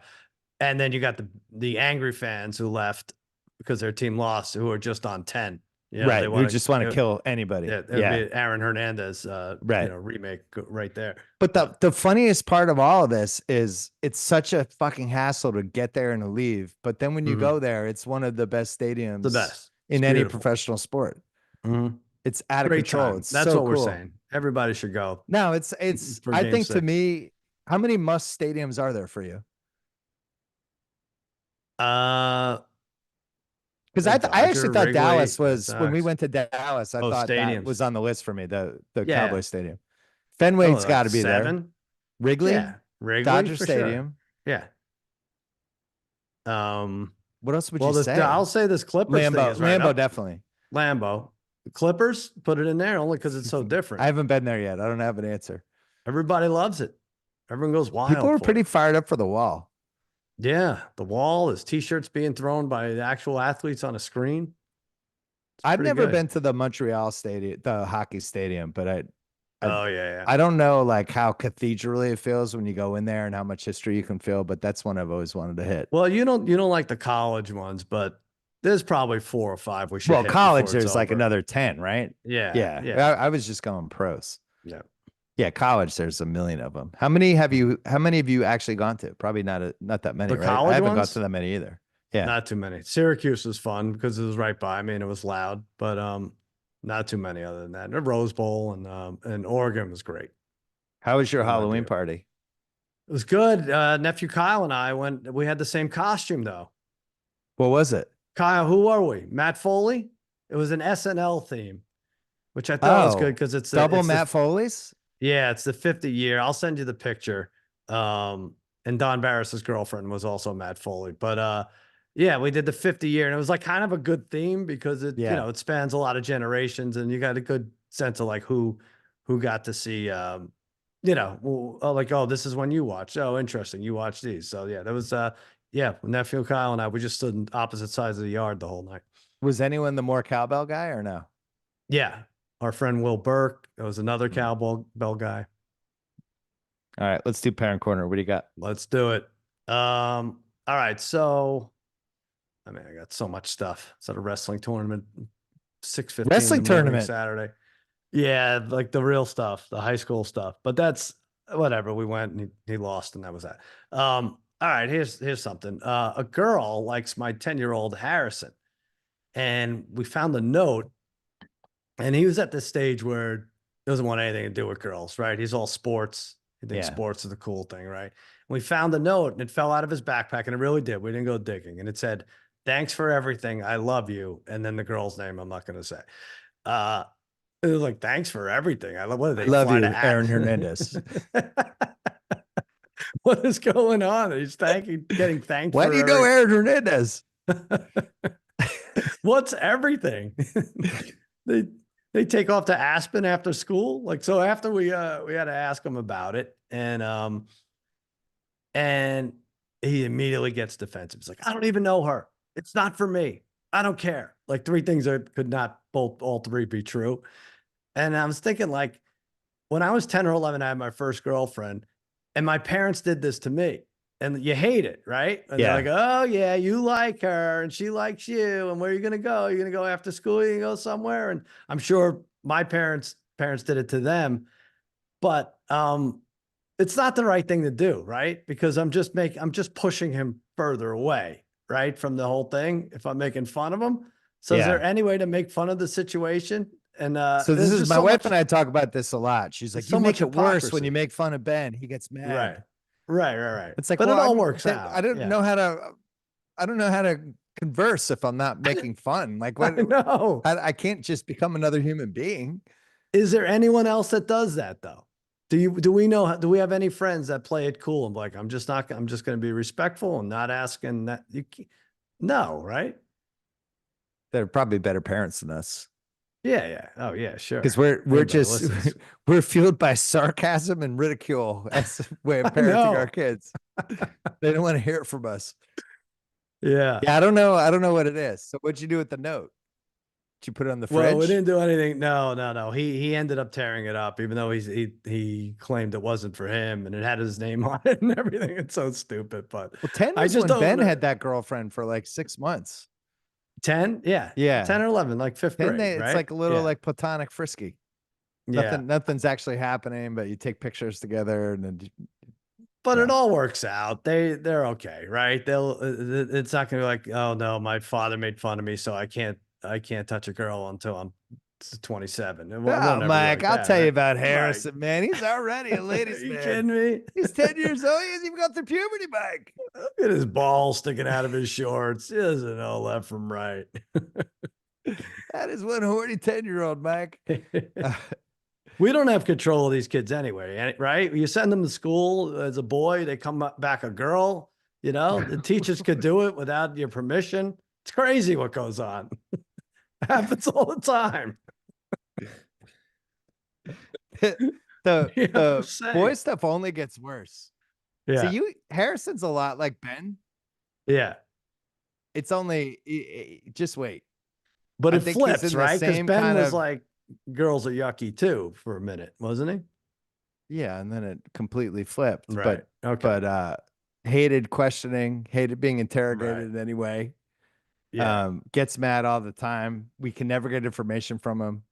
And then you got the angry fans who left because their team lost, who are just on 10. Right. Who just want to kill anybody. Yeah. Be Aaron Hernandez, remake right there. But the funniest part of all of this is it's such a fucking hassle to get there and to leave. But then when you go there, it's one of the best stadiums in any professional sport. Mm-hmm. It's out of control. That's what we're saying. Everybody should go. No, it's I think 6. To me, how many must stadiums are there for you? Because I actually thought Wrigley, Dallas was when we went to Dallas. I thought that was on the list for me. The Cowboy Stadium, Fenway's got to be 7? There. Wrigley, Wrigley, Dodger Stadium, sure. Yeah. What else would you say? I'll say this Clippers thing is right Lambeau, up. definitely. Lambeau. Clippers, put it in there only because it's so different. I haven't been there yet. I don't have an answer. Everybody loves it. Everyone goes wild. People were pretty fired up for the wall. Yeah, the wall is T-shirts being thrown by the actual athletes on a screen. I've never been to the Montreal stadium, the hockey stadium, but I don't know like how cathedraly it feels when you go in there and how much history you can feel, but that's one I've always wanted to hit. Well, you don't like the college ones, but there's probably 4 or 5 we should. Well, college there's like another 10, right? Yeah. I was just going pros. Yeah. Yeah, college. There's a million of them. How many have you actually gone to? Probably not that many. The right? college I haven't ones? gone to that many either. Yeah, not too many. Syracuse was fun because it was right by me and it was loud, but not too many other than that. And the Rose Bowl and Oregon was great. How was your Halloween party? It was good. Nephew Kyle and I went. We had the same costume though. What was it? Kyle, who are we? Matt Foley. It was an SNL theme, which I thought was good because it's double Matt Foley's. Yeah, it's the 50th year. I'll send you the picture. And Don Barris's girlfriend was also Matt Foley. But yeah, we did the 50 year, and it was like kind of a good theme because it it spans a lot of generations, and you got a good sense of like who got to see like, oh, this is when you watched. Oh, interesting. You watched these. So yeah, that was nephew Kyle and I, we just stood on opposite sides of the yard the whole night. Was anyone the more cowbell guy or no? Yeah. Our friend Will Burke, that was another cowbell guy. All right, let's do parent corner. What do you got? Let's do it. All right, so I mean, I got so much stuff. It's at a wrestling tournament, 6:15 wrestling tournament Saturday. Yeah, like the real stuff, the high school stuff. But that's whatever. We went and he lost, and that was that. All right, here's something. A girl likes my 10-year-old Harrison, and we found the note. And he was at this stage where he doesn't want anything to do with girls, right? He's all sports. He thinks sports is the cool thing, right? And we found the note, and it fell out of his backpack, and it really did. We didn't go digging. And it said, "Thanks for everything. I love you." And then the girl's name, I'm not going to say. It was like, "Thanks for everything. I love." What are they? Love you, Aaron Hernandez. What is going on? He's getting thanked. Why do you know Aaron Hernandez? What's everything? They take off to Aspen after school. Like, so after we had to ask him about it, and he immediately gets defensive. He's like, "I don't even know her. It's not for me. I don't care." Like 3 things that could not all 3 be true. And I was thinking, like, when I was 10 or 11, I had my first girlfriend, and my parents did this to me. And you hate it, right? And they're like, "Oh yeah, you like her and she likes you. And where are you going to go? You're going to go after school? You're going to go somewhere?" And I'm sure my parents did it to them, but it's not the right thing to do, right? Because I'm just pushing him further away, right, from the whole thing if I'm making fun of him. So is there any way to make fun of the situation? And so this is my wife and I talk about this a lot. She's like, "You make it worse when you make fun of Ben. He gets mad." Right. It's like, but it all works out. I don't know how to converse if I'm not making fun. Like, what? No, I can't just become another human being. Is there anyone else that does that though? Do we have any friends that play it cool and like, I'm just going to be respectful and not asking that? No, right? They're probably better parents than us. Yeah. Oh yeah, sure. Because we're fueled by sarcasm and ridicule as a way of parenting our kids. They don't want to hear it from us. Yeah. I don't know what it is. So what'd you do with the note? Did you put it on the fridge? Well, we didn't do anything. No. He ended up tearing it up, even though he claimed it wasn't for him and it had his name on it and everything. It's so stupid. But 10 was when Ben had that girlfriend for like 6 months. 10? Yeah. 10 or 11, like 5th grade, right? It's like a little like platonic frisky. Nothing's actually happening, but you take pictures together and then. But it all works out. They're okay, right? It's not gonna be like, "Oh no, my father made fun of me, so I can't touch a girl until I'm 27. Oh, Mike, I'll tell you about Harrison, man. He's already a ladies' man. You kidding me? He's 10 years old. He hasn't even got through puberty, Mike. Look at his balls sticking out of his shorts. He doesn't know left from right. That is one horny 10-year-old, Mike. We don't have control of these kids anyway, right? You send them to school as a boy, they come back a girl. You know, the teachers could do it without your permission. It's crazy what goes on. Happens all the time. The boy stuff only gets worse. Yeah. So Harrison's a lot like Ben. Yeah. It's only just wait. But it flips, right? Because Ben was like, girls are yucky too for a minute, wasn't he? Yeah, and then it completely flipped. Right. But hated questioning, hated being interrogated in any way. Yeah. Gets mad all the time. We can never get information from him.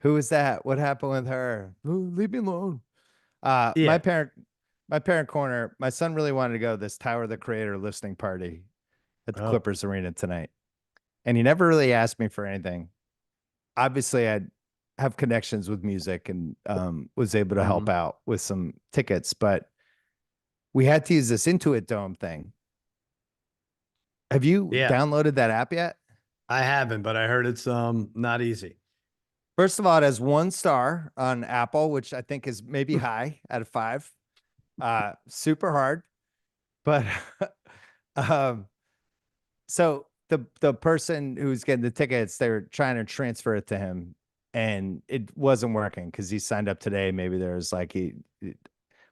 Who is that? What happened with her? Oh, leave me alone. My parent corner, my son really wanted to go to this Tyler the Creator listening party at the Clippers Arena tonight. And he never really asked me for anything. Obviously, I have connections with music and was able to help out with some tickets, but we had to use this Intuit Dome thing. Have you downloaded that app yet? I haven't, but I heard it's not easy. First of all, it has 1 star on Apple, which I think is maybe high out of 5. Super hard. But so the person who's getting the tickets, they were trying to transfer it to him and it wasn't working because he signed up today. Maybe there was like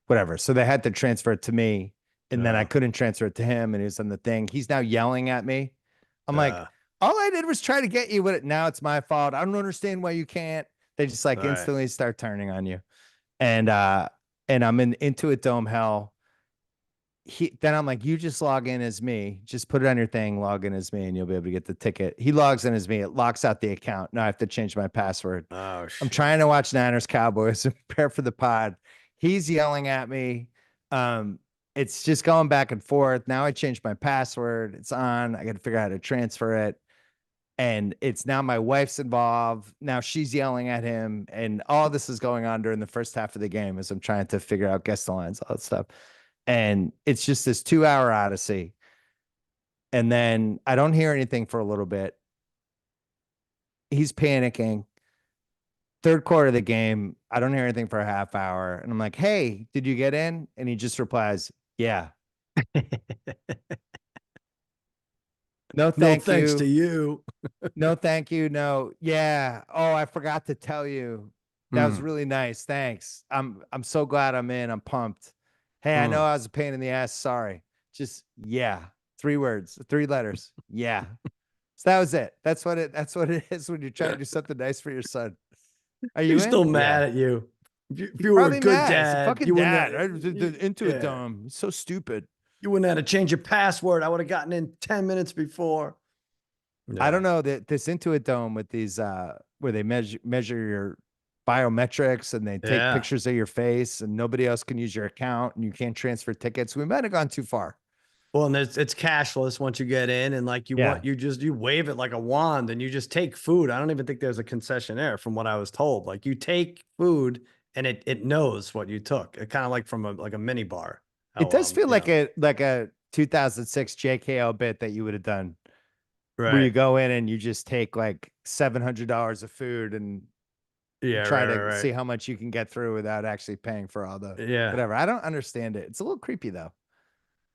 whatever. So they had to transfer it to me. And then I couldn't transfer it to him, and he was on the thing. He's now yelling at me. I'm like, all I did was try to get you with it. Now it's my fault. I don't understand why you can't. They just like instantly start turning on you. And I'm in Intuit Dome hell. Then I'm like, you just log in as me. Just put it on your thing, log in as me, and you'll be able to get the ticket. He logs in as me. It locks out the account. Now I have to change my password. Oh, shit. I'm trying to watch Niners Cowboys and prepare for the pod. He's yelling at me. It's just going back and forth. Now I changed my password. It's on. I got to figure out how to transfer it. And it's now my wife's involved. Now she's yelling at him. And all this is going on during the first half of the game as I'm trying to figure out guest lines, all that stuff. And it's just this 2-hour odyssey. And then I don't hear anything for a little bit. He's panicking. Third quarter of the game, I don't hear anything for a half hour. And I'm like, hey, did you get in? And he just replies, yeah. No, thanks to you. No, thank you. No. Yeah. Oh, I forgot to tell you. That was really nice. Thanks. I'm so glad I'm in. I'm pumped. Hey, I know I was a pain in the ass. Sorry. Just yeah. 3 words, 3 letters. Yeah. So that was it. That's what it is when you're trying to do something nice for your son. Are you still mad at you? If you were a good dad, fucking dad. Into a dome. It's so stupid. You wouldn't have to change your password. I would have gotten in 10 minutes before. Yeah. I don't know that this Intuit Dome with these where they measure your biometrics and they take pictures of your face and nobody else can use your account and you can't transfer tickets. We might have gone too far. Well, and it's cashless once you get in, and like you wave it like a wand and you just take food. I don't even think there's a concessionaire from what I was told. Like you take food and it knows what you took. It kind of like from a mini bar. It does feel like a 2006 JKL bit that you would have done. Right. Where you go in and you just take like $700 of food and try to see how much you can get through without actually paying for all the whatever. I don't understand it. It's a little creepy though.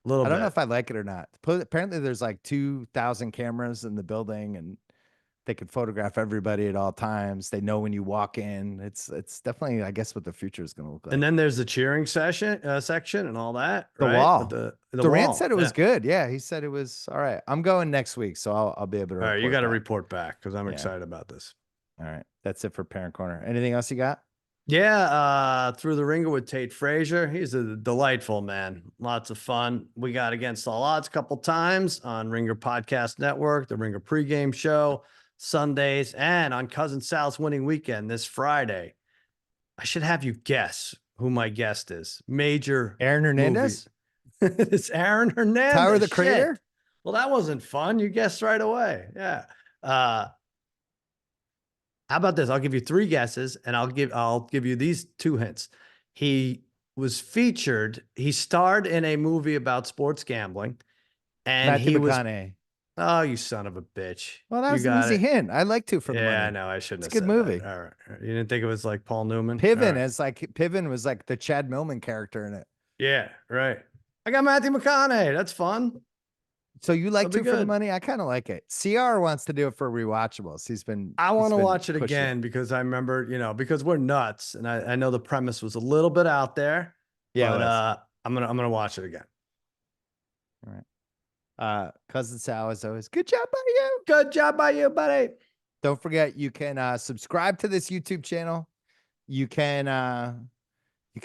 I don't know if I like it or not. Apparently there's like 2,000 cameras in the building and they can photograph everybody at all times. They know when you walk in. It's definitely, I guess, what the future is going to look like. And then there's the cheering section and all that. The wall. The Durant said it was good. Yeah, he said it was all right. I'm going next week, so I'll be able to. All right, you got to report back because I'm excited about this. All right, that's it for Parent Corner. Anything else you got? Yeah, Through the Ringer with Tate Frazier. He's a delightful man. Lots of fun. We got Against All Odds a couple times on Ringer Podcast Network, the Ringer pregame show, Sundays, and on Cousin Sal's winning weekend this Friday. I should have you guess who my guest is. Major Aaron Hernandez? It's Aaron Hernandez. Tyler the Creator? Shit. Well, that wasn't fun. You guessed right away. Yeah. How about this? I'll give you 3 guesses and I'll give you these 2 hints. He was featured. He starred in a movie about sports gambling, and Matthew McConaughey. Oh, you son of a bitch! Well, that was an easy hint. I like to for the money. Yeah, no, I shouldn't. It's a good movie. All right, you didn't think it was like Paul Newman? Piven was like the Chad Millman character in it. Yeah, right. I got Matthew McConaughey. That's fun. So you like Two for the Money? I kind of like it. CR wants to do it for rewatchables. I want to watch it again because I remember, because we're nuts, and I know the premise was a little bit out there. Yeah, but I'm gonna watch it again. All right. Cousin Sal, as always, good job by you. Good job by you, buddy. Don't forget, you can subscribe to this YouTube channel. You can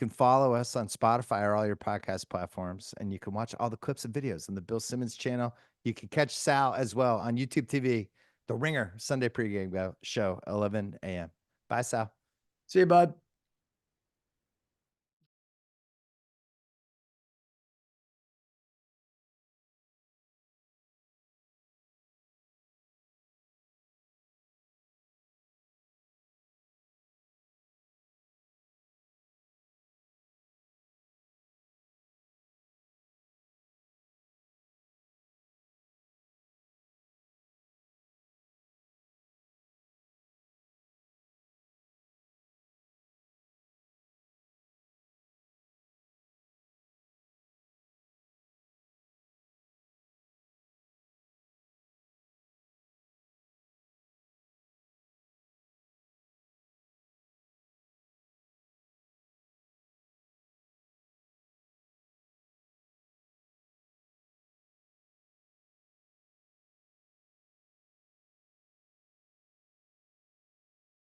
follow us on Spotify or all your podcast platforms, and you can watch all the clips and videos on the Bill Simmons channel. You can catch Sal as well on YouTube TV, The Ringer Sunday pregame show, 11 a.m. Bye, Sal. See you, bud.